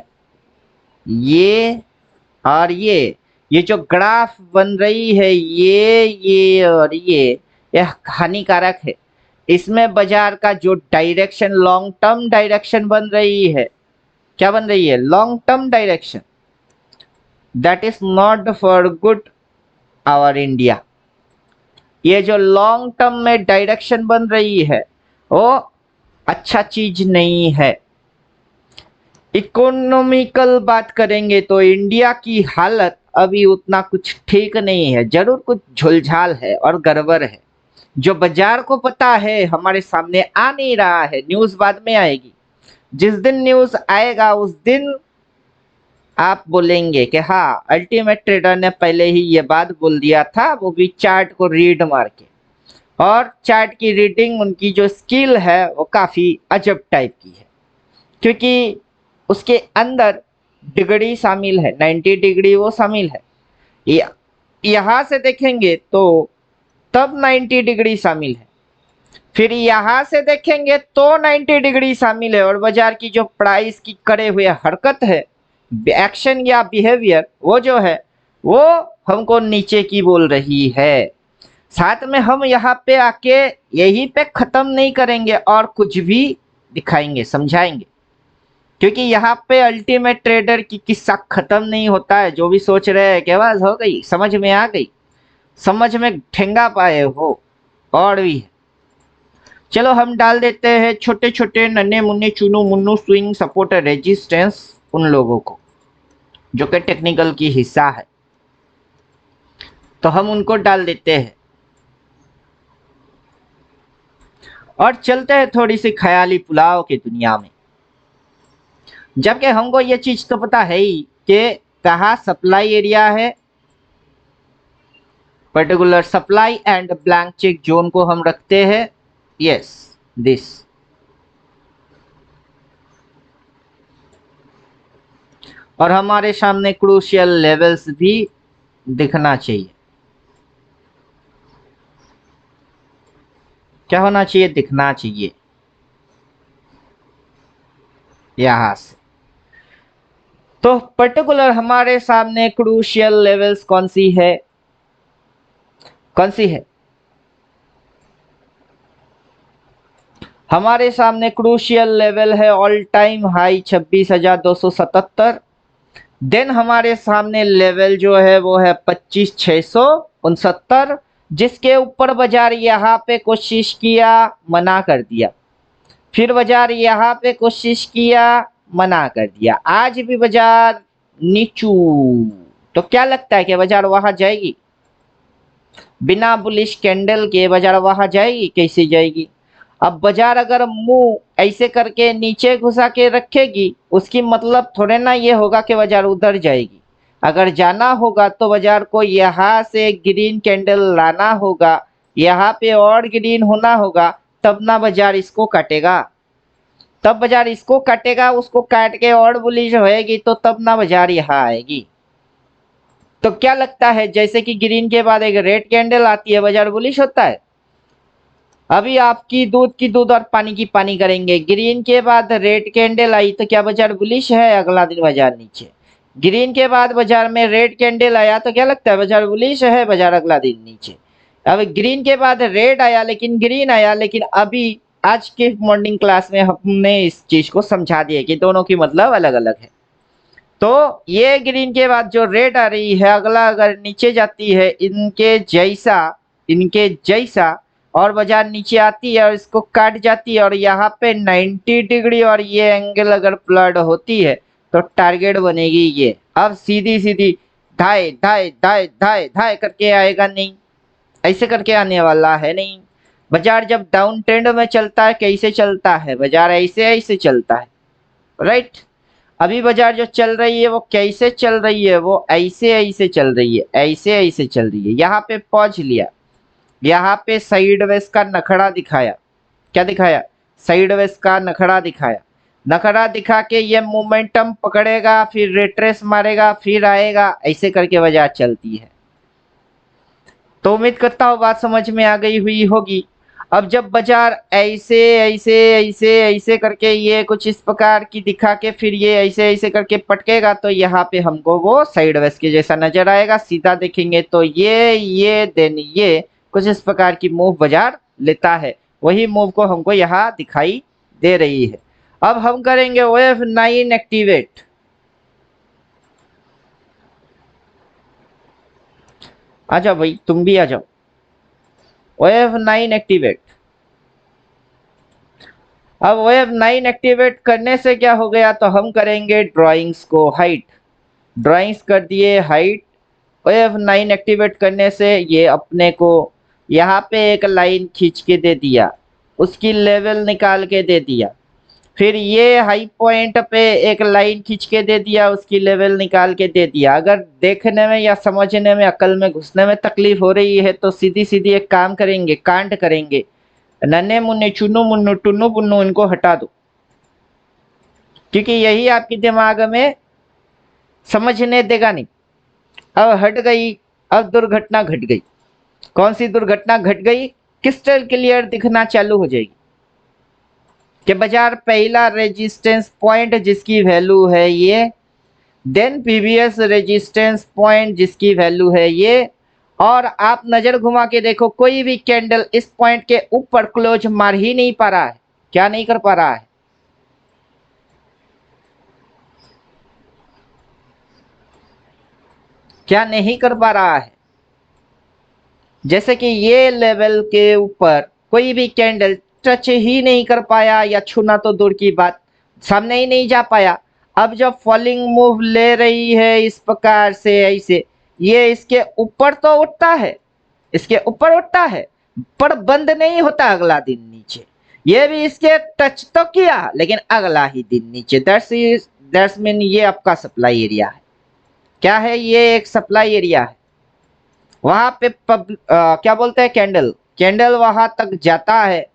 और ये जो ग्राफ बन रही है, ये और ये हानिकारक है। इसमें बाजार का जो डायरेक्शन, लॉन्ग टर्म डायरेक्शन बन रही है, क्या बन रही है, long term direction, that is not for good our India. ये जो लॉन्ग टर्म में डायरेक्शन बन रही है वो अच्छा चीज नहीं है। इकोनॉमिकल बात करेंगे तो इंडिया की हालत अभी उतना कुछ ठीक नहीं है, जरूर कुछ झुलझाल है और गड़बड़ है, जो बाजार को पता है हमारे सामने आ नहीं रहा है। न्यूज बाद में आएगी, जिस दिन न्यूज आएगा उस दिन आप बोलेंगे कि हाँ अल्टीमेट ट्रेडर ने पहले ही ये बात बोल दिया था, वो भी चार्ट को रीड मार के। और चार्ट की रीडिंग, उनकी जो स्किल है वो काफी अजब टाइप की है, क्योंकि उसके अंदर डिग्री शामिल है, 90 डिग्री वो शामिल है। यहां से देखेंगे तो तब 90 डिग्री शामिल है, फिर यहां से देखेंगे तो 90 डिग्री शामिल है, और बाजार की जो प्राइस की करे हुए हरकत है, एक्शन या बिहेवियर, वो जो है वो हमको नीचे की बोल रही है। साथ में हम यहाँ पे आके यहीं पे खत्म नहीं करेंगे और कुछ भी दिखाएंगे, समझाएंगे, क्योंकि यहाँ पे अल्टीमेट ट्रेडर की किस्सा खत्म नहीं होता है। जो भी सोच रहे हैं कि बस हो गई, समझ में आ गई, समझ में ठेंगा पाए हो, और भी है। चलो हम डाल देते हैं छोटे छोटे नन्हे मुन्ने चुनू मुन्नू स्विंग सपोर्ट रेजिस्टेंस उन लोगों को जो कि टेक्निकल की हिस्सा है, तो हम उनको डाल देते हैं और चलते हैं थोड़ी सी ख्याली पुलाव की दुनिया में। जबकि हमको ये चीज तो पता है ही कि कहाँ सप्लाई एरिया है, particular supply and blank cheque zone को हम रखते हैं, यस दिस। और हमारे सामने क्रूशियल लेवल्स भी दिखना चाहिए। क्या होना चाहिए, दिखना चाहिए यहां से। तो पर्टिकुलर हमारे सामने क्रूशियल लेवल्स कौन सी है, कौन सी है, हमारे सामने क्रूशियल लेवल है ऑल टाइम हाई 26,277। देन हमारे सामने लेवल जो है वो है 25,669, जिसके ऊपर बाजार यहाँ पे कोशिश किया, मना कर दिया, फिर बाजार यहाँ पे कोशिश किया, मना कर दिया, आज भी बाजार नीचू। तो क्या लगता है कि बाजार वहां जाएगी, बिना बुलिश कैंडल के बाजार वहां जाएगी, कैसे जाएगी। अब बाजार अगर मुंह ऐसे करके नीचे घुसा के रखेगी, उसकी मतलब थोड़े ना ये होगा कि बाजार उधर जाएगी। अगर जाना होगा तो बाजार को यहाँ से ग्रीन कैंडल लाना होगा, यहाँ पे और ग्रीन होना होगा, तब ना बाजार इसको काटेगा, तब बाजार इसको काटेगा, उसको काट के और बुलिश होएगी तो तब ना बाजार यहाँ आएगी। तो क्या लगता है, जैसे कि ग्रीन के बाद एक रेड कैंडल आती है, बाजार बुलिश होता है। अभी आपकी दूध की दूध और पानी की पानी करेंगे, ग्रीन के बाद रेड कैंडल आई तो क्या बाजार बुलिश है, अगला दिन बाजार नीचे। ग्रीन के बाद बाजार में रेड कैंडल आया तो क्या लगता है, बाजार बुलिश है, बाजार अगला दिन नीचे। अब ग्रीन के बाद रेड आया लेकिन ग्रीन आया, लेकिन अभी आज के मॉर्निंग क्लास में हमने इस चीज को समझा दिया कि दोनों की मतलब अलग अलग है। तो ये ग्रीन के बाद जो रेड आ रही है, अगला अगर नीचे जाती है इनके जैसा और बाजार नीचे आती है और इसको काट जाती है और यहाँ पे 90 डिग्री और ये एंगल अगर प्लॉट होती है तो टारगेट बनेगी ये। अब सीधी सीधी धाए धाए धाए धाए धाए करके आएगा नहीं, ऐसे करके आने वाला है नहीं। बाजार जब डाउन ट्रेंड में चलता है कैसे चलता है, बाजार ऐसे ऐसे चलता है, राइट। अभी बाजार जो चल रही है वो कैसे चल रही है, वो ऐसे ऐसे चल रही है, ऐसे ऐसे चल रही है। यहाँ पे पॉज लिया, यहाँ पे साइडवेज का नखड़ा दिखाया, क्या दिखाया, साइडवेज का नखड़ा दिखाया। नखड़ा दिखा के ये मोमेंटम पकड़ेगा, फिर रिट्रेस मारेगा, फिर आएगा, ऐसे करके बाजार चलती है। तो उम्मीद करता हूँ बात समझ में आ गई हुई होगी। अब जब बाजार ऐसे ऐसे ऐसे ऐसे करके ये कुछ इस प्रकार की दिखा के फिर ये ऐसे ऐसे करके पटकेगा तो यहाँ पे हमको वो साइडवेज के जैसा नजर आएगा। सीधा देखेंगे तो ये देन ये कुछ इस प्रकार की मूव बाजार लेता है, वही मूव को हमको यहाँ दिखाई दे रही है। अब हम करेंगे OF9 एक्टिवेट। आ जाओ भाई, तुम भी आ जाओ। OF9 activate. अब OF9 एक्टिवेट करने से क्या हो गया, तो हम करेंगे ड्राइंग्स को हाइट। ड्राइंग्स कर दिए हाइट। OF9 एक्टिवेट करने से ये अपने को यहाँ पे एक लाइन खींच के दे दिया, उसकी लेवल निकाल के दे दिया। फिर ये हाई पॉइंट पे एक लाइन खींच के दे दिया, उसकी लेवल निकाल के दे दिया। अगर देखने में या समझने में, अकल में घुसने में तकलीफ हो रही है तो सीधी सीधी एक काम करेंगे, कांड करेंगे, नन्हे मुन्ने चुन्नू मुन्नू टुन्नू पुन्नू इनको हटा दो, क्योंकि यही आपके दिमाग में समझने देगा नहीं। अब हट गई, अब दुर्घटना घट गई। कौन सी दुर्घटना घट गई, क्रिस्टल क्लियर दिखना चालू हो जाएगी कि बाजार पहला रेजिस्टेंस पॉइंट जिसकी वैल्यू है ये, देन प्रीवियस रेजिस्टेंस पॉइंट जिसकी वैल्यू है ये, और आप नजर घुमा के देखो कोई भी कैंडल इस पॉइंट के ऊपर क्लोज मार ही नहीं पा रहा है। क्या नहीं कर पा रहा है, क्या नहीं कर पा रहा है। जैसे कि ये लेवल के ऊपर कोई भी कैंडल टच ही नहीं कर पाया, या छूना तो दूर की बात, सामने ही नहीं जा पाया। अब जब फॉलिंग मूव ले रही है इस प्रकार से ऐसे, ये इसके ऊपर तो उठता है, इसके ऊपर उठता है, पर बंद नहीं होता अगला दिन नीचे। ये भी इसके टच तो किया लेकिन अगला ही दिन नीचे। दैट्स मीन ये आपका सप्लाई एरिया है। क्या है, ये एक सप्लाई एरिया है। वहां पे क्या बोलते हैं, कैंडल, कैंडल वहां तक जाता है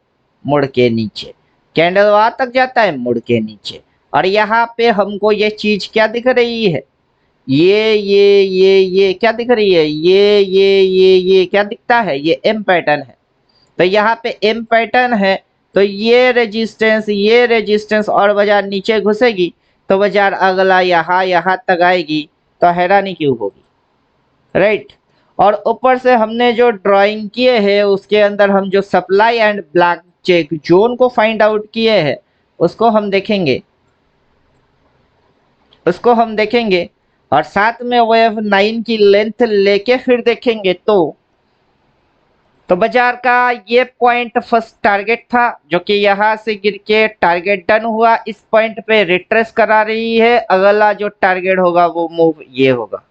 मुड़ के नीचे, कैंडल वहां तक जाता है मुड़ के नीचे। और यहाँ पे हमको ये चीज क्या दिख रही है, ये क्या दिख रही है, ये क्या दिखता है, ये एम पैटर्न है। तो यहाँ पे एम पैटर्न है, तो ये रेजिस्टेंस और बाजार नीचे घुसेगी तो बाजार अगला यहाँ तक आएगी, तो हैरानी क्यों होगी, राइट। और ऊपर से हमने जो ड्राइंग किए हैं उसके अंदर हम जो supply and black check zone को फाइंड आउट किए हैं उसको हम देखेंगे, उसको हम देखेंगे। और साथ में OF9 की लेंथ लेके फिर देखेंगे तो बाजार का ये पॉइंट फर्स्ट टारगेट था, जो कि यहाँ से गिर के टारगेट डन हुआ, इस पॉइंट पे रिट्रेस करा रही है। अगला जो टारगेट होगा वो मूव ये होगा,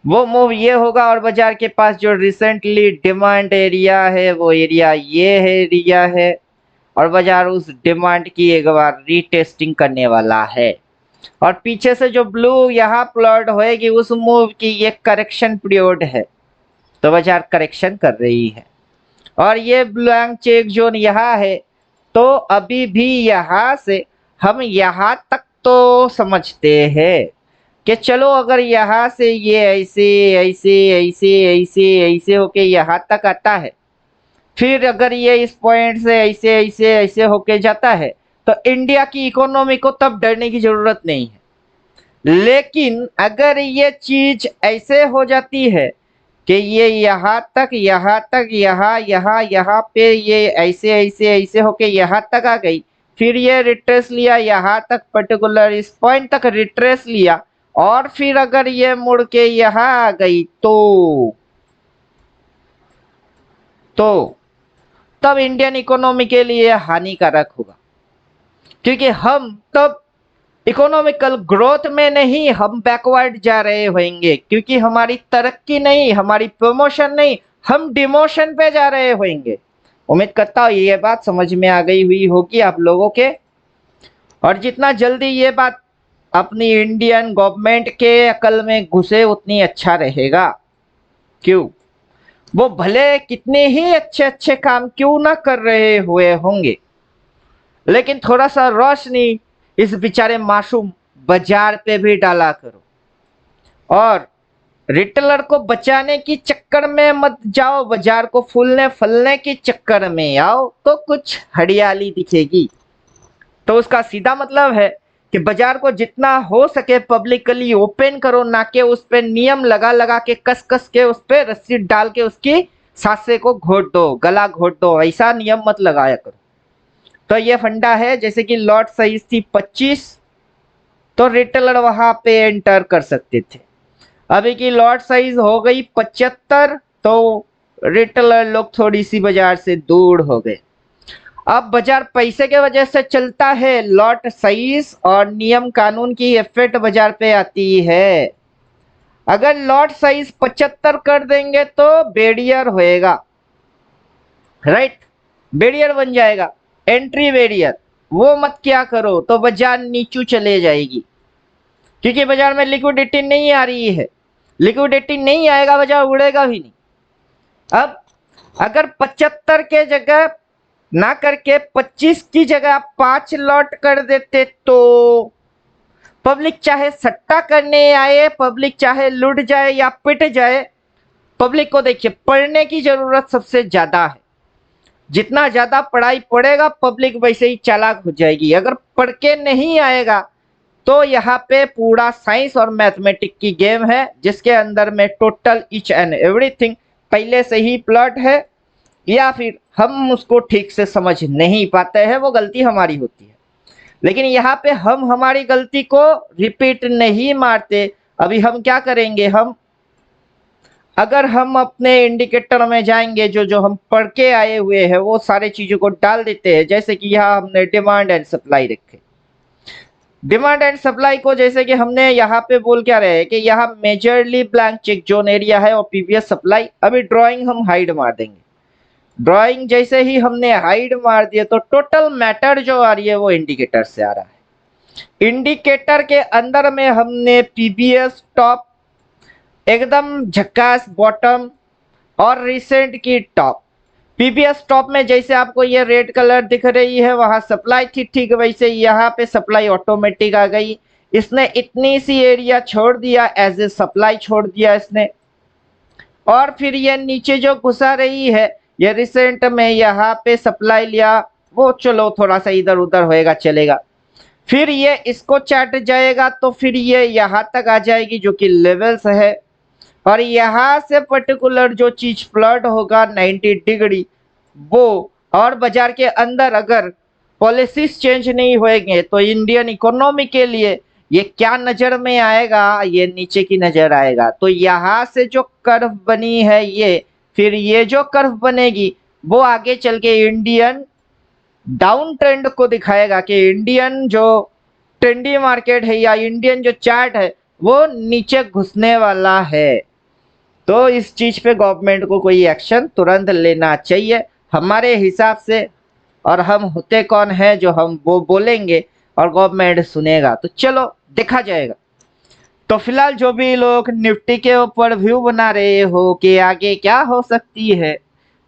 वो मूव ये होगा। और बाजार के पास जो रिसेंटली डिमांड एरिया है वो एरिया ये है, एरिया है, और बाजार उस डिमांड की एक बार रीटेस्टिंग करने वाला है। और पीछे से जो ब्लू यहाँ प्लॉट होएगी उस मूव की ये करेक्शन पीरियड है, तो बाजार करेक्शन कर रही है। और ये ब्लैंक चेक जोन यहाँ है, तो अभी भी यहाँ से हम यहाँ तक तो समझते हैं कि चलो अगर यहाँ से ये ऐसे ऐसे ऐसे ऐसे ऐसे होके यहाँ तक आता है, फिर अगर ये इस पॉइंट से ऐसे ऐसे ऐसे होके जाता है तो इंडिया की इकोनॉमी को तब डरने की जरूरत नहीं है। लेकिन अगर ये चीज ऐसे हो जाती है कि ये यहाँ तक यहाँ पे ये ऐसे ऐसे ऐसे होके यहाँ तक आ गई, फिर ये रिट्रेस लिया यहाँ तक, पर्टिकुलर इस पॉइंट तक रिट्रेस लिया, और फिर अगर ये मुड़ के यहाँ आ गई तो तब इंडियन इकोनॉमी के लिए हानिकारक होगा, क्योंकि हम तब इकोनॉमिकल ग्रोथ में नहीं, हम बैकवर्ड जा रहे होंगे, क्योंकि हमारी तरक्की नहीं, हमारी प्रमोशन नहीं, हम डिमोशन पे जा रहे होंगे। उम्मीद करता हूँ ये बात समझ में आ गई हुई होगी आप लोगों के, और जितना जल्दी ये बात अपनी इंडियन गवर्नमेंट के अकल में घुसे उतनी अच्छा रहेगा। क्यों? वो भले कितने ही अच्छे अच्छे काम क्यों ना कर रहे हुए होंगे, लेकिन थोड़ा सा रोशनी इस बेचारे मासूम बाजार पे भी डाला करो, और रिटेलर को बचाने की चक्कर में मत जाओ, बाजार को फूलने फलने की चक्कर में आओ तो कुछ हरियाली दिखेगी। तो उसका सीधा मतलब है कि बाजार को जितना हो सके पब्लिकली ओपन करो, ना कि उस पर नियम लगा लगा के कस कस के उस पर रस्सी डाल के उसकी सांसे को घोट दो, गला घोट दो, ऐसा नियम मत लगाया करो। तो ये फंडा है। जैसे कि लॉट साइज थी 25, तो रिटेलर वहां पे एंटर कर सकते थे। अभी की लॉट साइज हो गई 75, तो रिटेलर लोग थोड़ी सी बाजार से दूर हो गए। अब बाजार पैसे के वजह से चलता है, लॉट साइज और नियम कानून की इफेक्ट बाजार पे आती है। अगर लॉट साइज 75 कर देंगे तो बैरियर होएगा, राइट, बैरियर बन जाएगा, एंट्री बैरियर। वो मत क्या करो तो बाजार नीचू चले जाएगी, क्योंकि बाजार में लिक्विडिटी नहीं आ रही है। लिक्विडिटी नहीं आएगा, बाजार उड़ेगा भी नहीं। अब अगर 75 के जगह ना करके 25 की जगह 5 लॉट कर देते तो पब्लिक चाहे सट्टा करने आए, पब्लिक चाहे लुट जाए या पिट जाए, पब्लिक को देखिए पढ़ने की जरूरत सबसे ज्यादा है। जितना ज्यादा पढ़ाई पढ़ेगा पब्लिक वैसे ही चालाक हो जाएगी। अगर पढ़ के नहीं आएगा तो यहाँ पे पूरा साइंस और मैथमेटिक्स की गेम है, जिसके अंदर में टोटल ईच एंड एवरीथिंग पहले से ही प्लॉट है, या फिर हम उसको ठीक से समझ नहीं पाते हैं, वो गलती हमारी होती है। लेकिन यहाँ पे हम हमारी गलती को रिपीट नहीं मारते। अभी हम क्या करेंगे, अगर हम अपने इंडिकेटर में जाएंगे, जो हम पढ़ के आए हुए हैं वो सारे चीजों को डाल देते हैं। जैसे कि यहाँ हमने डिमांड एंड सप्लाई रखे, डिमांड एंड सप्लाई को जैसे कि हमने यहाँ पे बोल क्या रहे हैं कि यहाँ majorly blank cheque zone area है और पीवीएस सप्लाई। अभी ड्राइंग हम हाइड मार देंगे। ड्राइंग जैसे ही हमने हाइड मार दिया तो टोटल मैटर जो आ रही है वो इंडिकेटर से आ रहा है। इंडिकेटर के अंदर में हमने पीबीएस टॉप, एकदम झक्कास बॉटम, और रिसेंट की टॉप। पीबीएस टॉप में जैसे आपको ये रेड कलर दिख रही है वहां सप्लाई थी, ठीक वैसे यहाँ पे सप्लाई ऑटोमेटिक आ गई। इसने इतनी सी एरिया छोड़ दिया, एज ए सप्लाई छोड़ दिया इसने। और फिर ये नीचे जो घुसा रही है, ये रिसेंट में यहाँ पे सप्लाई लिया, वो चलो थोड़ा सा इधर उधर होएगा, चलेगा। फिर ये इसको चाट जाएगा तो फिर ये यहाँ तक आ जाएगी जो कि लेवल्स है, और यहाँ से पर्टिकुलर जो चीज फ्लड होगा 90 डिग्री वो, और बाजार के अंदर अगर पॉलिसीज चेंज नहीं होंगे तो इंडियन इकोनॉमी के लिए ये क्या नजर में आएगा, ये नीचे की नजर आएगा। तो यहाँ से जो कर्व बनी है ये, फिर ये जो कर्व बनेगी वो आगे चल के इंडियन डाउन ट्रेंड को दिखाएगा कि इंडियन जो ट्रेंडी मार्केट है या इंडियन जो चार्ट है वो नीचे घुसने वाला है। तो इस चीज पे गवर्नमेंट को कोई एक्शन तुरंत लेना चाहिए हमारे हिसाब से। और हम होते कौन है जो हम वो बोलेंगे और गवर्नमेंट सुनेगा, तो चलो देखा जाएगा। तो फिलहाल जो भी लोग निफ्टी के ऊपर व्यू बना रहे हो कि आगे क्या हो सकती है,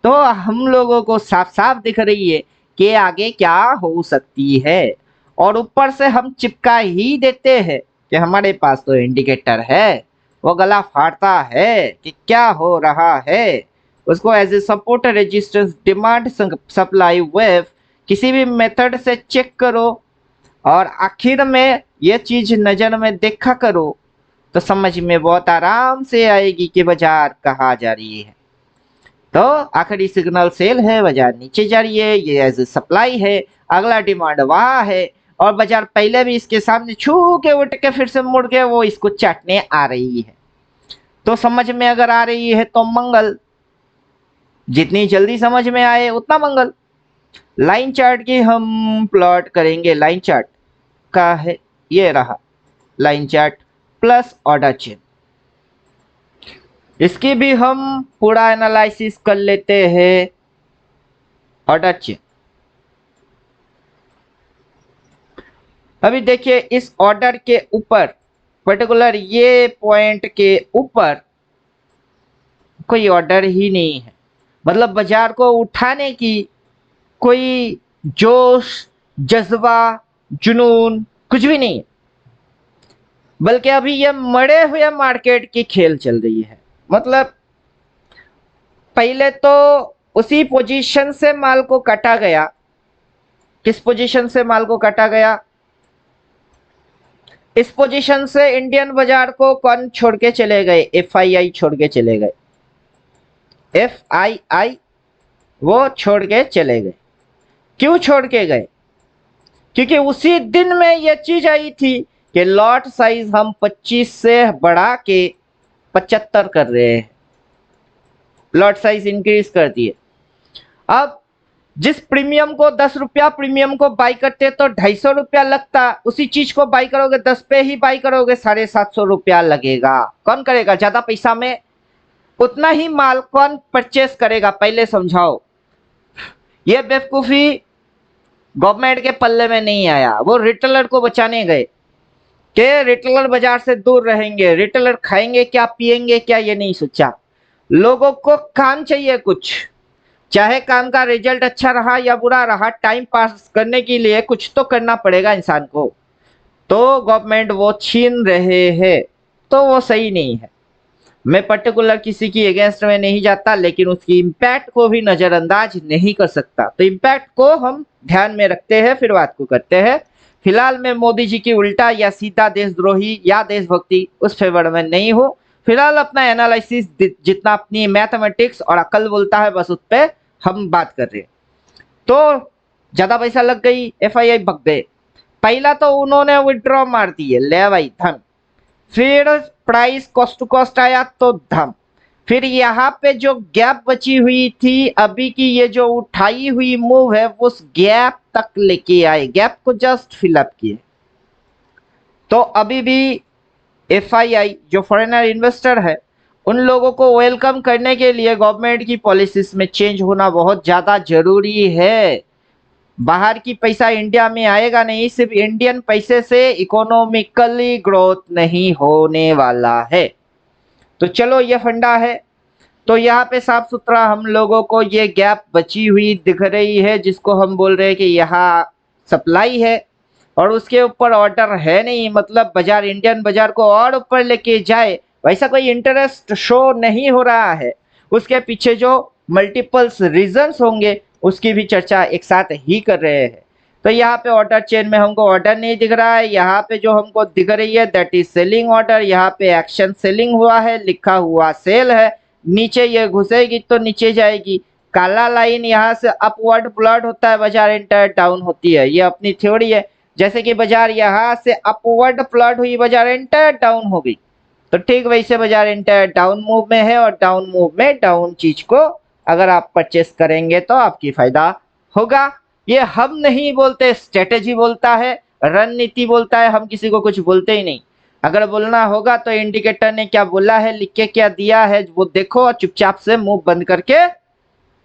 तो हम लोगों को साफ साफ दिख रही है कि आगे क्या हो सकती है। और ऊपर से हम चिपका ही देते हैं कि हमारे पास तो इंडिकेटर है, वो गला फाड़ता है कि क्या हो रहा है। उसको as a support, resistance, demand, supply wave किसी भी मेथड से चेक करो, और आखिर में ये चीज नजर में देखा करो तो समझ में बहुत आराम से आएगी कि बाजार कहाँ जा रही है। तो आखिरी सिग्नल सेल है, बाजार नीचे जा रही है, ये एज ए सप्लाई है, अगला डिमांड वहां है, और बाजार पहले भी इसके सामने छू के उठ के फिर से मुड़ के वो इसको चाटने आ रही है। तो समझ में अगर आ रही है तो मंगल, जितनी जल्दी समझ में आए उतना मंगल। लाइन चार्ट की हम प्लॉट करेंगे, लाइन चार्ट का है ये रहा line chart plus order chain. इसकी भी हम पूरा एनालिसिस कर लेते हैं ऑर्डर चेन। अभी देखिए इस ऑर्डर के ऊपर पर्टिकुलर ये पॉइंट के ऊपर कोई ऑर्डर ही नहीं है, मतलब बाजार को उठाने की कोई जोश, जज्बा, जुनून कुछ भी नहीं है, बल्कि अभी ये मरे हुए मार्केट की खेल चल रही है। मतलब पहले तो उसी पोजीशन से माल को काटा गया। किस पोजीशन से माल को काटा गया? इस पोजीशन से इंडियन बाजार को कौन छोड़ के चले गए? एफआईआई छोड़ के चले गए। एफआईआई वो छोड़ के चले गए। क्यों छोड़ के गए? क्योंकि उसी दिन में यह चीज आई थी कि लॉट साइज हम 25 से बढ़ा के 75 कर रहे हैं, लॉट साइज इंक्रीज कर दिए। अब जिस प्रीमियम को 10 रुपया प्रीमियम को बाई करते तो 250 रुपया लगता, उसी चीज को बाई करोगे 10 पे ही बाई करोगे 750 रुपया लगेगा। कौन करेगा? ज्यादा पैसा में उतना ही माल कौन परचेस करेगा? पहले समझाओ। ये बेवकूफी गवर्नमेंट के पल्ले में नहीं आया, वो रिटेलर को बचाने गए कि रिटेलर बाजार से दूर रहेंगे, रिटेलर खाएंगे क्या पिएंगे क्या ये नहीं सोचा। लोगों को काम चाहिए कुछ, चाहे काम का रिजल्ट अच्छा रहा या बुरा रहा, टाइम पास करने के लिए कुछ तो करना पड़ेगा इंसान को। तो गवर्नमेंट वो छीन रहे हैं, तो वो सही नहीं है। मैं पर्टिकुलर किसी की अगेंस्ट में नहीं जाता, लेकिन उसकी इम्पैक्ट को भी नजरअंदाज नहीं कर सकता। तो इम्पैक्ट को हम ध्यान में रखते हैं, फिर बात को करते हैं। फिलहाल मैं मोदी जी की उल्टा या सीधा देशद्रोही या देशभक्ति उस फेवर में नहीं हूँ। फिलहाल अपना एनालिसिस जितना अपनी मैथमेटिक्स और अकल बोलता है बस उस पर हम बात कर रहे हैं। तो ज्यादा पैसा लग गई, एफआईआई भग गए। पहला तो उन्होंने विड्रॉ मार दिए, ले भाई धन। फिर प्राइस कॉस्ट टू कॉस्ट आया तो धम। फिर यहाँ पे जो गैप बची हुई थी, अभी की ये जो उठाई हुई मूव है उस गैप तक लेके आए, गैप को जस्ट फिलअप किए। तो अभी भी एफआईआई जो फॉरेनर इन्वेस्टर है उन लोगों को वेलकम करने के लिए गवर्नमेंट की पॉलिसीज में चेंज होना बहुत ज्यादा जरूरी है। बाहर की पैसा इंडिया में आएगा नहीं, सिर्फ इंडियन पैसे से इकोनॉमिकली ग्रोथ नहीं होने वाला है। तो चलो ये फंडा है। तो यहाँ पे साफ सुथरा हम लोगों को ये गैप बची हुई दिख रही है, जिसको हम बोल रहे हैं कि यहाँ सप्लाई है और उसके ऊपर ऑर्डर है नहीं। मतलब बाजार, इंडियन बाजार को और ऊपर लेके जाए वैसा कोई इंटरेस्ट शो नहीं हो रहा है। उसके पीछे जो मल्टीपल्स रीजंस होंगे उसकी भी चर्चा एक साथ ही कर रहे हैं। तो यहाँ पे ऑर्डर चेन में हमको ऑर्डर नहीं दिख रहा है। यहाँ पे जो हमको दिख रही है दैट इज सेलिंग ऑर्डर। यहाँ पे एक्शन सेलिंग हुआ है, लिखा हुआ सेल है। नीचे ये घुसेगी तो नीचे जाएगी। काला लाइन यहाँ से अपवर्ड प्लॉट होता है, बाजार इंटर डाउन होती है, ये अपनी थ्योरी है। जैसे कि बाजार यहाँ से अपवर्ड प्लॉट हुई, बाजार इंटर डाउन हो गई, तो ठीक वैसे बाजार इंटर डाउन मूव में है। और डाउन मूव में डाउन चीज को अगर आप परचेस करेंगे तो आपकी फायदा होगा। ये हम नहीं बोलते, स्ट्रेटेजी बोलता है, रणनीति बोलता है, हम किसी को कुछ बोलते ही नहीं। अगर बोलना होगा तो इंडिकेटर ने क्या बोला है, लिख के क्या दिया है वो देखो और चुपचाप से मुंह बंद करके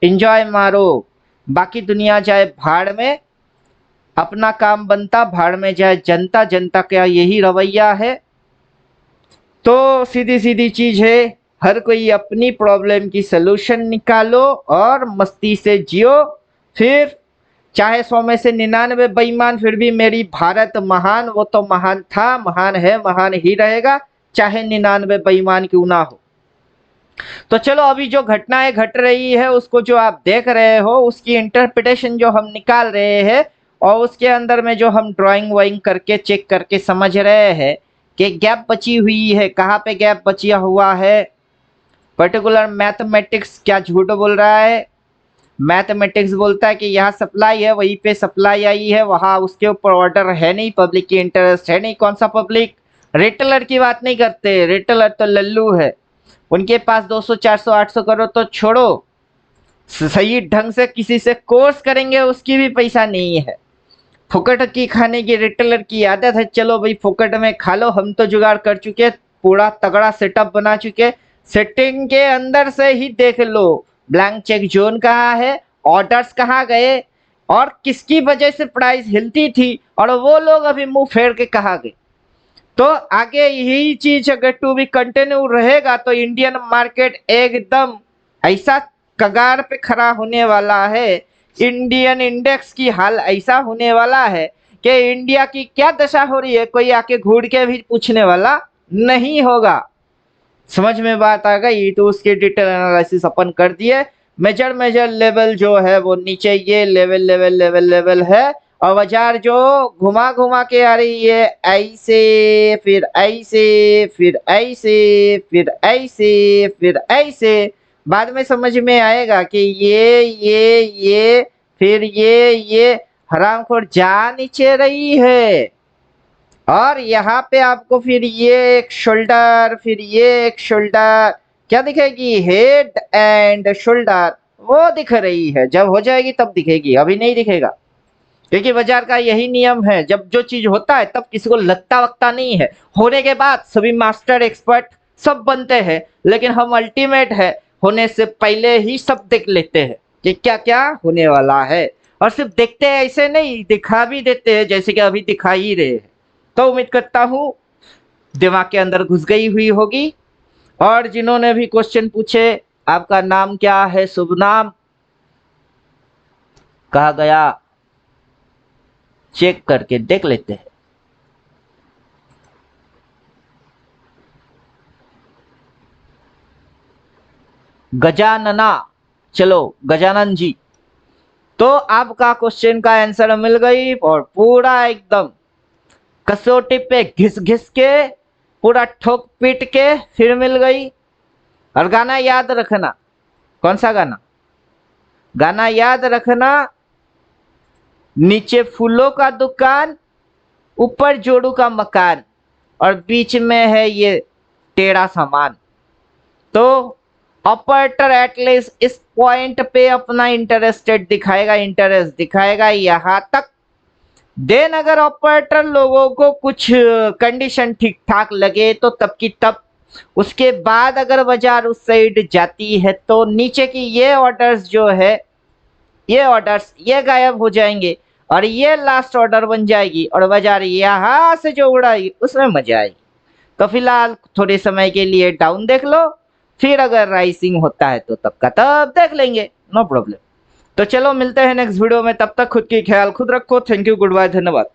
एंजॉय मारो। बाकी दुनिया जाए भाड़ में, अपना काम बनता भाड़ में जाए जनता। जनता का यही रवैया है। तो सीधी सीधी चीज है, हर कोई अपनी प्रॉब्लम की सलूशन निकालो और मस्ती से जियो। फिर चाहे 100 में से 99 बेईमान, फिर भी मेरी भारत महान। वो तो महान था, महान है, महान ही रहेगा, चाहे 99 बेईमान क्यों ना हो। तो चलो अभी जो घटनाएं घट रही है उसको जो आप देख रहे हो उसकी इंटरप्रिटेशन जो हम निकाल रहे हैं और उसके अंदर में जो हम ड्राइंग वाइंग करके चेक करके समझ रहे हैं कि गैप बची हुई है। कहाँ पे गैप बचिया हुआ है? पर्टिकुलर मैथमेटिक्स क्या झूठ बोल रहा है? मैथमेटिक्स बोलता है कि यहाँ सप्लाई है, वहीं पे सप्लाई आई है, वहां उसके ऊपर ऑर्डर है नहीं, पब्लिक की इंटरेस्ट है नहीं। कौन सा पब्लिक? रिटेलर की बात नहीं करते, रिटेलर तो लल्लू है, उनके पास 200 400 800 करोड़ तो छोड़ो, सही ढंग से किसी से कोर्स करेंगे उसकी भी पैसा नहीं है। फुकट की खाने की रिटेलर की आदत है, चलो भाई फुकट में खा लो, हम तो जुगाड़ कर चुके, पूरा तगड़ा सेटअप बना चुके, सेटिंग के अंदर से ही देख लो ब्लैंक चेक जोन कहाँ है, ऑर्डर्स कहाँ गए, और किसकी वजह से प्राइस हिलती थी, और वो लोग अभी मुंह फेर के कहाँ गए। तो आगे यही चीज अगर टू भी कंटिन्यू रहेगा तो इंडियन मार्केट एकदम ऐसा कगार पे खड़ा होने वाला है, इंडियन इंडेक्स की हाल ऐसा होने वाला है कि इंडिया की क्या दशा हो रही है कोई आके घूर के भी पूछने वाला नहीं होगा। समझ में बात आ गई? तो उसके डिटेल एनालिसिस अपन कर दिए। मेजर मेजर लेवल जो है वो नीचे ये लेवल लेवल लेवल लेवल है, और बाजार जो घुमा घुमा के आ रही है ऐसे, फिर ऐसे, फिर ऐसे, फिर ऐसे, फिर ऐसे, बाद में समझ में आएगा कि ये फिर ये हरामखोर जा नीचे रही है, और यहाँ पे आपको फिर ये एक शोल्डर, फिर ये एक शोल्डर, क्या दिखेगी? हेड एंड शोल्डर वो दिख रही है, जब हो जाएगी तब दिखेगी, अभी नहीं दिखेगा, क्योंकि बाजार का यही नियम है, जब जो चीज होता है तब किसी को लगता वक्ता नहीं है, होने के बाद सभी मास्टर एक्सपर्ट सब बनते हैं, लेकिन हम अल्टीमेट है, होने से पहले ही सब देख लेते हैं कि क्या क्या होने वाला है, और सिर्फ देखते हैं ऐसे नहीं, दिखा भी देते हैं, जैसे कि अभी दिखा ही रहे हैं। तो उम्मीद करता हूँ दिमाग के अंदर घुस गई हुई होगी, और जिन्होंने भी क्वेश्चन पूछे, आपका नाम क्या है, शुभ नाम कहा गया, चेक करके देख लेते हैं। गजानना, चलो गजानन जी, तो आपका क्वेश्चन का आंसर मिल गई, और पूरा एकदम कसौटी पे घिस घिस के, पूरा ठोक पीट के फिर मिल गई। और गाना याद रखना, कौन सा गाना? गाना याद रखना, नीचे फूलों का दुकान, ऊपर जोड़ू का मकान, और बीच में है ये टेढ़ा सामान। तो ऑपरेटर एटलीस्ट इस पॉइंट पे अपना इंटरेस्टेड दिखाएगा, इंटरेस्ट दिखाएगा यहां तक। देन अगर ऑपरेटर लोगों को कुछ कंडीशन ठीक ठाक लगे तो तब की तब, उसके बाद अगर बाजार उस साइड जाती है तो नीचे की ये ऑर्डर्स जो है, ये ऑर्डर्स ये गायब हो जाएंगे, और ये लास्ट ऑर्डर बन जाएगी, और बाजार यहां से जो उड़ाएगी उसमें मजा आएगी। तो फिलहाल थोड़े समय के लिए डाउन देख लो, फिर अगर राइसिंग होता है तो तब का तब देख लेंगे, नो प्रॉब्लम। तो चलो मिलते हैं नेक्स्ट वीडियो में, तब तक खुद की ख्याल खुद रखो। थैंक यू, गुड बाय, धन्यवाद।